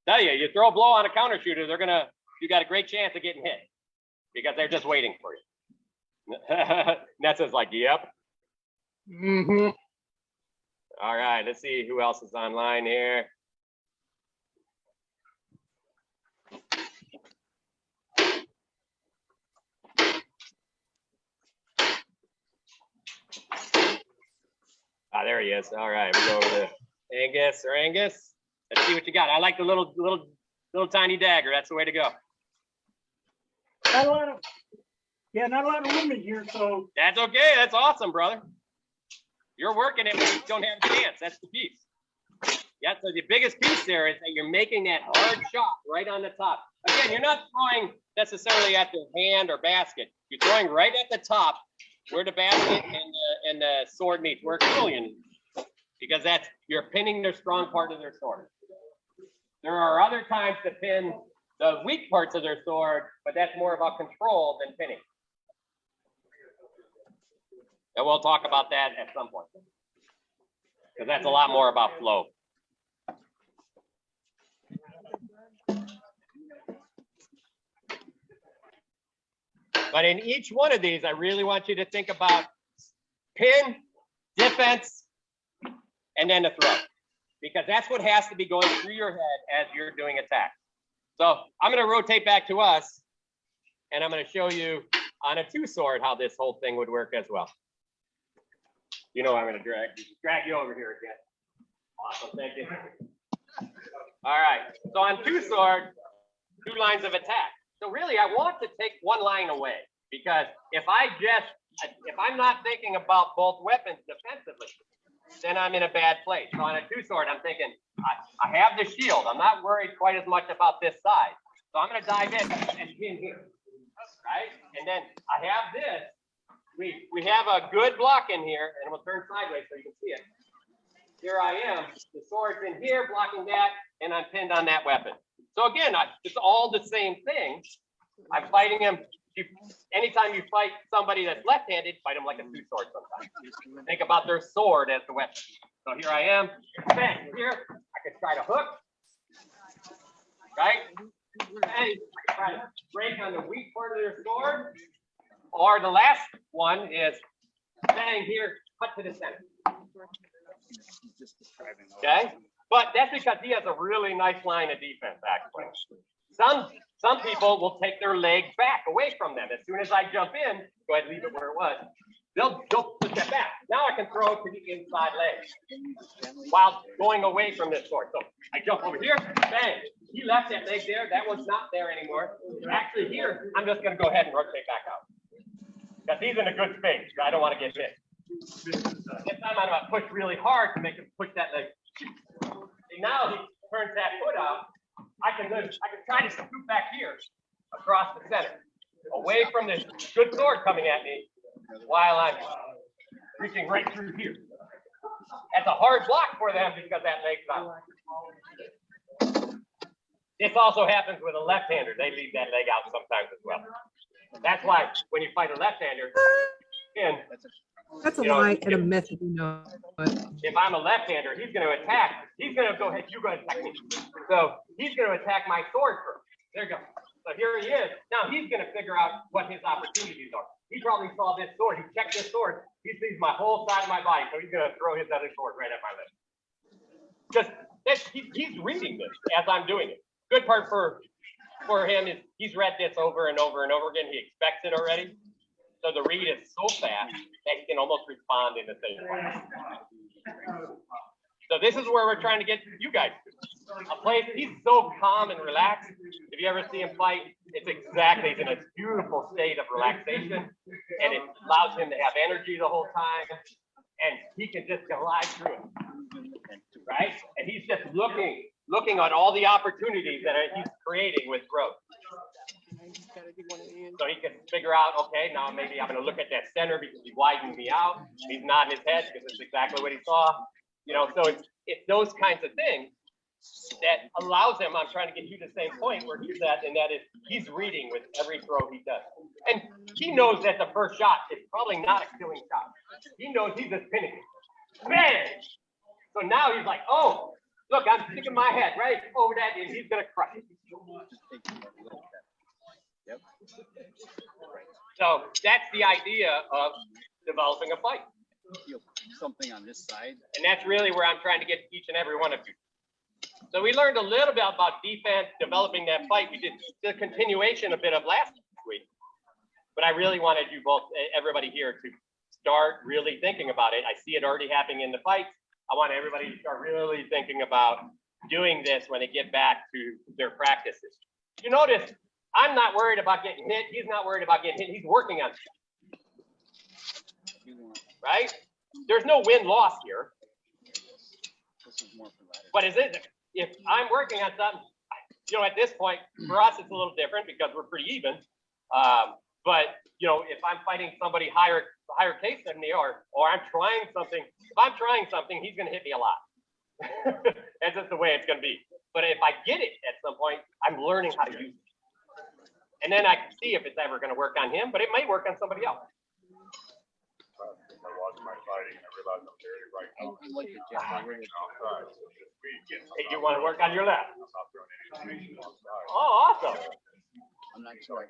you throw a blow on a counter shooter, you got a great chance of getting hit because they're just waiting for you. Nessa's like, yep. Mm-hmm. All right, let's see who else is online here. Ah, there he is. All right, we go over to Angus or Angus. Let's see what you got. I like the little tiny dagger. That's the way to go. Not a lot of women here, so. That's okay. That's awesome, brother. You're working it, but you don't have a chance. That's the piece. Yeah, so the biggest piece there is that you're making that hard shot right on the top. Again, you're not throwing necessarily at the hand or basket. You're throwing right at the top where the basket and the sword meets, where Killian is. Because you're pinning their strong part of their sword. There are other times to pin the weak parts of their sword, but that's more about control than pinning. And we'll talk about that at some point. Because that's a lot more about flow. But in each one of these, I really want you to think about pin, defense, and then the throw. Because that's what has to be going through your head as you're doing attack. So I'm going to rotate back to us, and I'm going to show you on a two-sword how this whole thing would work as well. You know I'm going to drag you over here again. Awesome, thank you. All right, so on two-sword, two lines of attack. So really, I want to take one line away, because if I'm not thinking about both weapons defensively, then I'm in a bad place. So on a two-sword, I'm thinking, I have the shield. I'm not worried quite as much about this side. So I'm going to dive in and pin here, right? And then I have this. We have a good block in here, and we'll turn sideways so you can see it. Here I am. The sword's in here blocking that, and I'm pinned on that weapon. So again, it's all the same thing. I'm fighting him. Anytime you fight somebody that's left-handed, fight them like a two-sword sometimes. Think about their sword as the weapon. So here I am. Bang, here. I can try to hook. Right? Bang. I can try to break on the weak part of their sword. Or the last one is bang here, cut to the center. Okay? But that's because he has a really nice line of defense, actually. Some people will take their leg back away from them. As soon as I jump in, go ahead and leave it where it was. They'll put that back. Now I can throw it to the inside leg while going away from this sword. So I jump over here, bang. He left that leg there. That one's not there anymore. Actually here, I'm just going to go ahead and rotate back out. Because he's in a good space. I don't want to get hit. This time I'm going to push really hard to make him push that leg And now he turns that foot out. I can try to scoop back here across the center, away from this good sword coming at me while I'm reaching right through here. That's a hard block for them because that leg's out. This also happens with a left-hander. They leave that leg out sometimes as well. That's why when you fight a left-hander, and That's a you know, lie and a myth, if you know. But if I'm a left-hander, he's going to attack. He's going to go ahead. You go ahead and attack me. So he's going to attack my sword first. There you go. So here he is. Now he's going to figure out what his opportunities are. He probably saw this sword. He checked this sword. He sees my whole side of my body. So he's going to throw his other sword right at my leg. Just he's reading this as I'm doing it. Good part for him is he's read this over and over and over again. He expects it already. So the read is so fast that he can almost respond in the same way. So this is where we're trying to get you guys to. A place, he's so calm and relaxed. If you ever see him fight, it's exactly, he's in a beautiful state of relaxation. And it allows him to have energy the whole time. And he can just glide through it. Right? And he's just looking at all the opportunities that he's creating with growth. So he can figure out, okay, now maybe I'm going to look at that center because he widened me out. He's nodding his head because it's exactly what he saw. You know, so it's those kinds of things that allows him, I'm trying to get you to the same point where he's at, and that is he's reading with every throw he does. And he knows that the first shot is probably not a killing shot. He knows he's just pinning it. Man! So now he's like, oh, look, I'm sticking my head right over that, and he's going to crush it. Yep. So that's the idea of developing a fight. Something on this side. And that's really where I'm trying to get each and every one of you. So we learned a little bit about defense, developing that fight. We did the continuation a bit of last week. But I really wanted you both, everybody here, to start really thinking about it. I see it already happening in the fights. I want everybody to start really thinking about doing this when they get back to their practices. You notice, I'm not worried about getting hit. He's not worried about getting hit. He's working on stuff. Right? There's no win-loss here. But is it? If I'm working on something, you know, at this point, for us, it's a little different because we're pretty even. But, you know, if I'm fighting somebody higher case than me, or I'm trying something, if I'm trying something, he's going to hit me a lot. That's just the way it's going to be. But if I get it at some point, I'm learning how to use it. And then I can see if it's ever going to work on him, but it may work on somebody else. Hey, you want to work on your left? Oh, awesome. I'm not sure.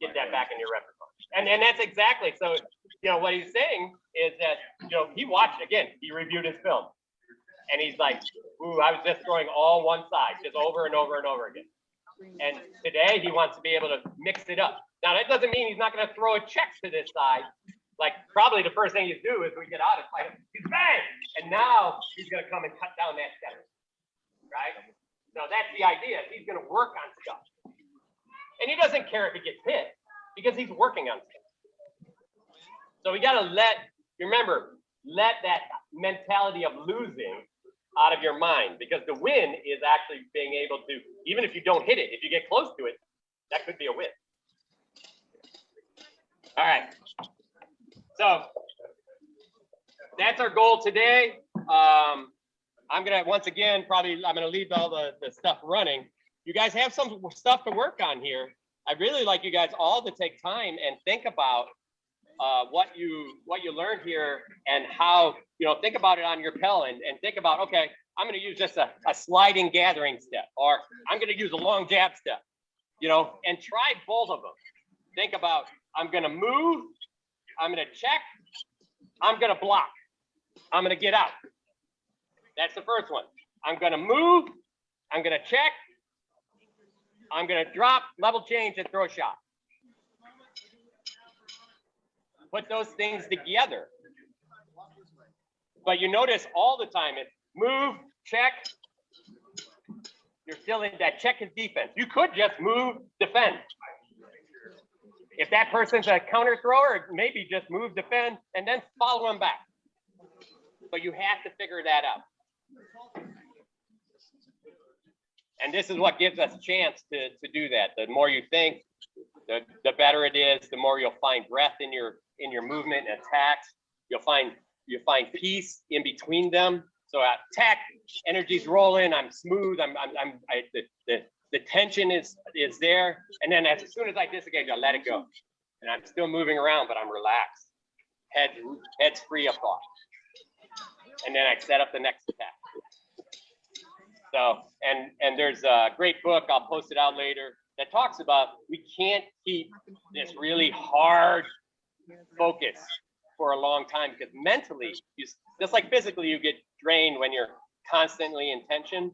Get that back in your repertoire. And that's exactly, so, you know, what he's saying is that, you know, he watched, again, he reviewed his film. And he's like, ooh, I was just throwing all one side, just over and over and over again. And today he wants to be able to mix it up. Now, that doesn't mean he's not going to throw a check to this side. Like, probably the first thing you do is we get out and fight him. He's bang! And now he's going to come and cut down that center. Right? So that's the idea. He's going to work on stuff. And he doesn't care if he gets hit because he's working on stuff. So we got to let that mentality of losing out of your mind, because the win is actually being able to, even if you don't hit it, if you get close to it, that could be a win. All right. So that's our goal today. I'm going to, once again, I'm going to leave all the stuff running. You guys have some stuff to work on here. I'd really like you guys all to take time and think about what you learned here, and how, you know, think about it on your Pell, and think about, okay, I'm going to use just a sliding gathering step, or I'm going to use a long jab step, you know, and try both of them. Think about, I'm going to move, I'm going to check, I'm going to block, I'm going to get out. That's the first one. I'm going to move, I'm going to check, I'm going to drop, level change, and throw a shot. Put those things together. But you notice all the time it's move, check. You're still in that check is defense. You could just move, defend. If that person's a counter thrower, maybe just move, defend, and then follow them back. But you have to figure that out. And this is what gives us a chance to do that. The more you think, the better it is. The more you'll find breath in your movement and attacks. You'll find peace in between them. So attack, energy's rolling. I'm smooth. The tension is there. And then as soon as I disengage, I let it go. And I'm still moving around, but I'm relaxed. Head's free of thought. And then I set up the next attack. So, and there's a great book, I'll post it out later, that talks about we can't keep this really hard focus for a long time, because mentally, just like physically, you get drained when you're constantly in tension.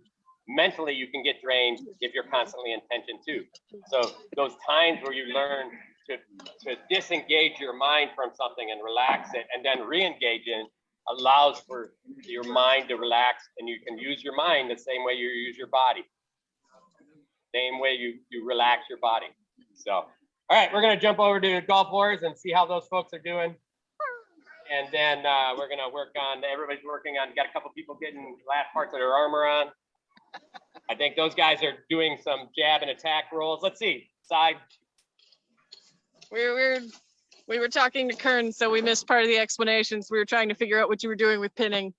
Mentally, you can get drained if you're constantly in tension too. So those times where you learn to disengage your mind from something and relax it, and then re-engage in, allows for your mind to relax, and you can use your mind the same way you use your body. Same way you relax your body. So, all right, we're gonna jump over to golf wars and see how those folks are doing. And then we're gonna work on, everybody's working on, got a couple people getting last parts of their armor on. I think those guys are doing some jab and attack rolls. Let's see, side. We were talking to Kern, so we missed part of the explanations. We were trying to figure out what you were doing with pinning.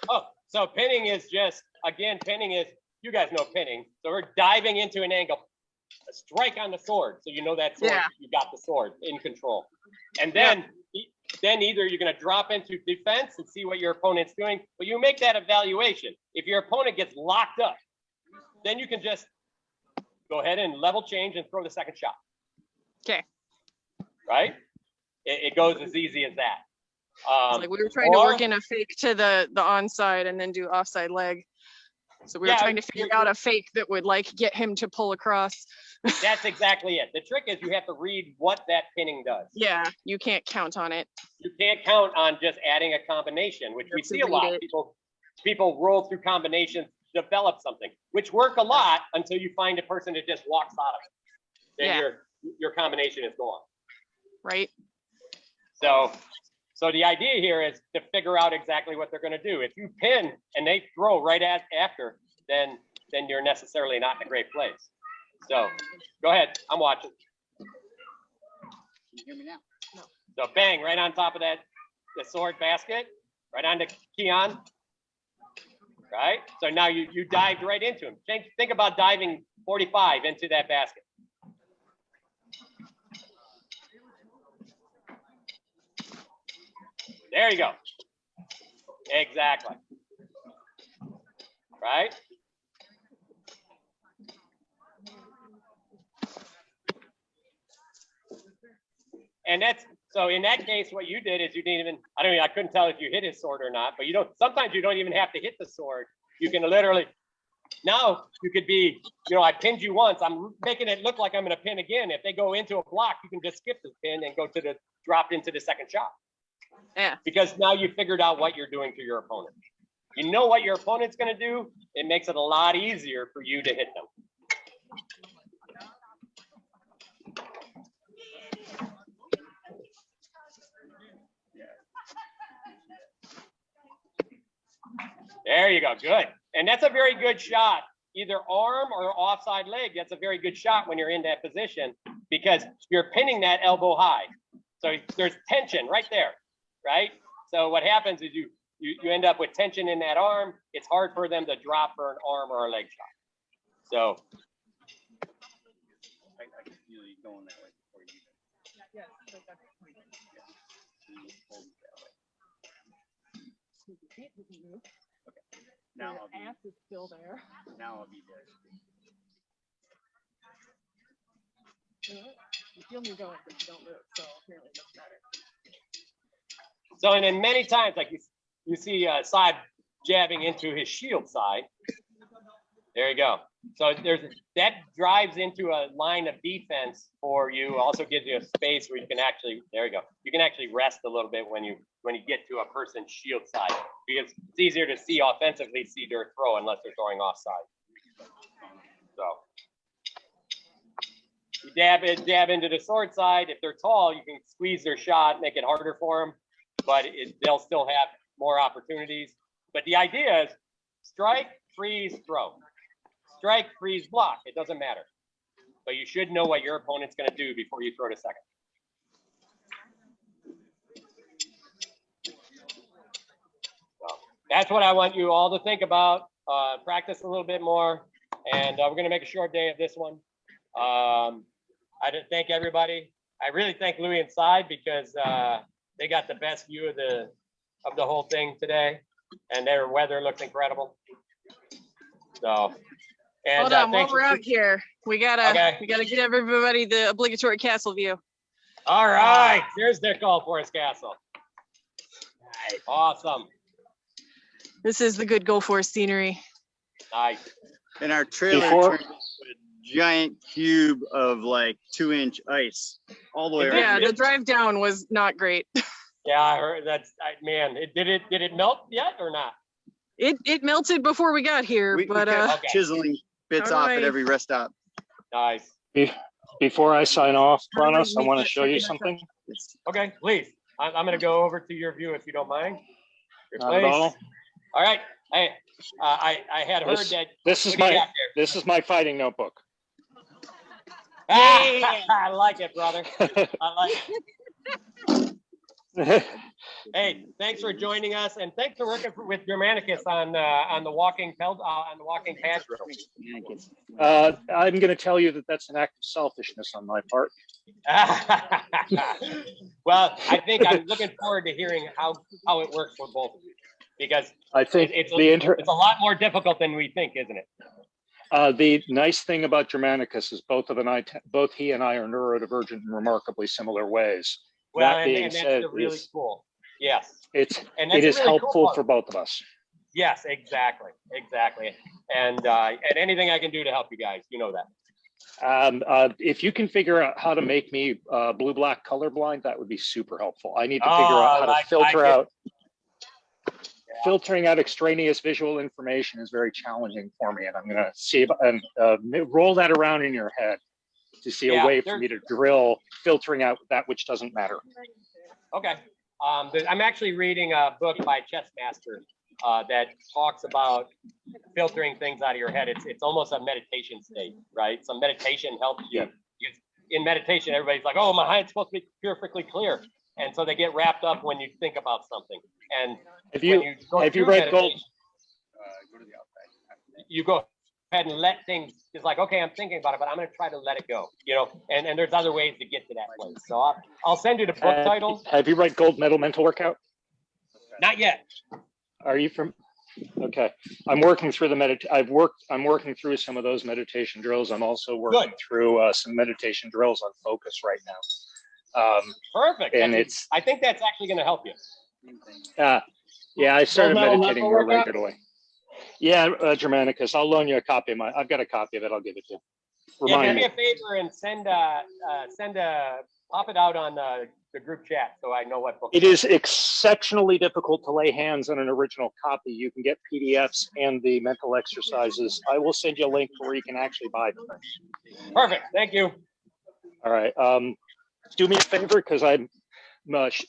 Oh, so pinning is just, again, pinning is, you guys know pinning. So we're diving into an angle, a strike on the sword. So you know that sword, you got the sword in control. And then, either you're gonna drop into defense and see what your opponent's doing, but you make that evaluation. If your opponent gets locked up, then you can just go ahead and level change and throw the second shot. Okay. Right? It goes as easy as that. Like we were trying to work in a fake to the onside and then do offside leg. So we were trying to figure out a fake that would like get him to pull across. That's exactly it. The trick is you have to read what that pinning does. Yeah, you can't count on it. You can't count on just adding a combination, which we see a lot. People roll through combinations, develop something, which work a lot until you find a person that just walks out of it. Then your combination is gone. Right. So the idea here is to figure out exactly what they're going to do. If you pin and they throw right after, then you're necessarily not in a great place. So go ahead, I'm watching. Can you hear me now? No. So bang, right on top of the sword basket, right on the Keon. Right? So now you dived right into him. Think about diving 45 into that basket. There you go. Exactly. Right? And so in that case, what you did is you didn't even, I couldn't tell if you hit his sword or not, but sometimes you don't even have to hit the sword. You can literally, now you could be, I pinned you once, I'm making it look like I'm gonna pin again. If they go into a block, you can just skip the pin and go to drop into the second shot. Yeah. Because now you figured out what you're doing to your opponent. You know what your opponent's going to do. It makes it a lot easier for you to hit them. There you go. Good. And that's a very good shot. Either arm or offside leg. That's a very good shot when you're in that position because you're pinning that elbow high. So there's tension right there. Right? So what happens is you end up with tension in that arm. It's hard for them to drop for an arm or a leg shot. So I can feel you going that way before you do. Okay. Now I'll be, ass is still there. Now I'll be there. You feel me going, but you don't move, so apparently it doesn't matter. So, and then many times, like you see Saib jabbing into his shield side. There you go. So that drives into a line of defense for you. Also gives you a space where you can actually, there you go. You can actually rest a little bit when you get to a person's shield side because it's easier to see offensively, see their throw unless they're throwing offside. So you dab into the sword side. If they're tall, you can squeeze their shot, make it harder for them. But they'll still have more opportunities. But the idea is strike, freeze, throw. strike, freeze, block. It doesn't matter. But you should know what your opponent's going to do before you throw to second. So that's what I want you all to think about. Practice a little bit more. And we're going to make a short day of this one. I did thank everybody. I really thank Louis and Side because they got the best view of the whole thing today, and their weather looks incredible. So, and Hold on, while thanks we're out here, we gotta Okay. give everybody the obligatory castle view. All right, there's their Golf Forest Castle. Awesome, This is the good Go Forest scenery. nice. And our trailer Before- turned into a giant cube of like 2-inch ice all the way around. Yeah, the drive down was not great. Yeah, I heard that's man. Did it melt yet or not? It melted before we got here, We but kept Okay. chiseling bits off at Alright. every rest stop. Nice. Before I sign off, How do I Bronos, I make want to that show you second something. Okay, please. I'm going to go over to your view if you don't mind. Your Not at place. all. All right. Hey, I had heard This- that. This is What do you my got this is my fighting notebook. there? I like it, brother. I like it. Hey, thanks for joining us, and thanks for working with Germanicus on the walking pad drill. I'm going to tell you that that's an act of selfishness on my part. Well, I think I'm looking forward to hearing how it works for both of you, because I think it's it's a lot more difficult than we think, isn't it? the nice thing about Germanicus is both he and I are neurodivergent in remarkably similar ways. Well, That being and that's said, really cool. Yes. And it that's is a really cool helpful part. for both of us. Yes, exactly. And anything I can do to help you guys, you know that. If you can figure out how to make me blue-black colorblind, that would be super helpful. I need to figure out how to filter out. Filtering out extraneous visual information is very challenging for me, and I'm going to see if, and roll that around in your head to see a way for me to drill filtering out that which doesn't matter. Okay. I'm actually reading a book by Chess Master that talks about filtering things out of your head. It's almost a meditation state, right? So meditation helps you. In meditation, everybody's like, "Oh, my head's supposed to be perfectly clear," and so they get wrapped up when you think about something. And have you read Gold? Go to the outside. You go ahead and let things. It's like, okay, I'm thinking about it, but I'm going to try to let it go. And there's other ways to get to that place. So I'll send you the book title. Have you read Gold Medal Mental Workout? Not yet. Are you from? Okay, I'm working through I'm working through some of those meditation drills. I'm also working through some meditation drills on focus right now. Perfect. And I think that's actually going to help you. Yeah, I started Gold medal meditating mental more workout? regularly. Yeah, Germanicus, I'll loan you a copy of I've got a copy of it. I'll give it to you. Yeah, do Remind me me. a favor and pop it out on the group chat so I know what book. It is exceptionally difficult to lay hands on an original copy. You can get PDFs and the mental exercises. I will send you a link where you can actually buy them. Perfect. Thank you. All right. Do me a favor, because I'm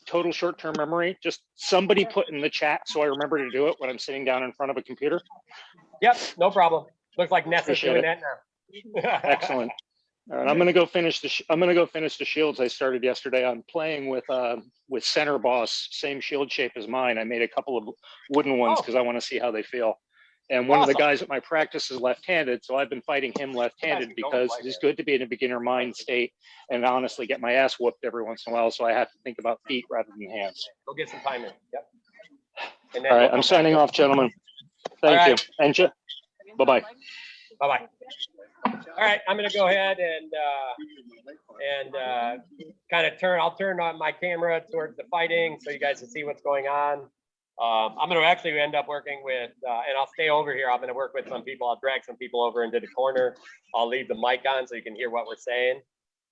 total short-term memory. Just somebody put in the chat so I remember to do it when I'm sitting down in front of a computer. Yep, no problem. Looks like Nessa's Appreciate doing it. that now. Excellent. All right, I'm gonna go finish the shields I started yesterday. I'm playing with Center Boss, same shield shape as mine. I made a couple of wooden ones because I want to see how they feel. And one of the guys at my practice is left-handed, so I've been fighting him left-handed because it's good to be in a beginner mind state and honestly get my ass whooped every once in a while. So I have to think about feet rather than hands. Go get some time in. Yep. And then All right, we'll I'm come signing back. off, gentlemen. Thank All you. right. And bye-bye. Bye-bye. All right, I'm gonna go ahead and I'll turn on my camera towards the fighting so you guys can see what's going on. I'm gonna actually end up working with, and I'll stay over here. I'm gonna work with some people. I'll drag some people over into the corner. I'll leave the mic on so you can hear what we're saying.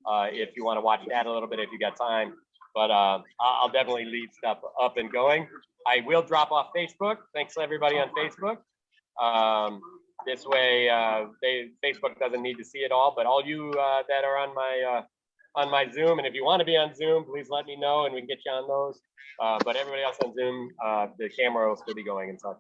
If you want to watch that a little bit, if you got time, but I'll definitely leave stuff up and going. I will drop off Facebook. Thanks to everybody on Facebook. This way, Facebook doesn't need to see it all, but all you that are on my Zoom, and if you want to be on Zoom, please let me know and we can get you on those. But everybody else on Zoom, the camera will still be going and such.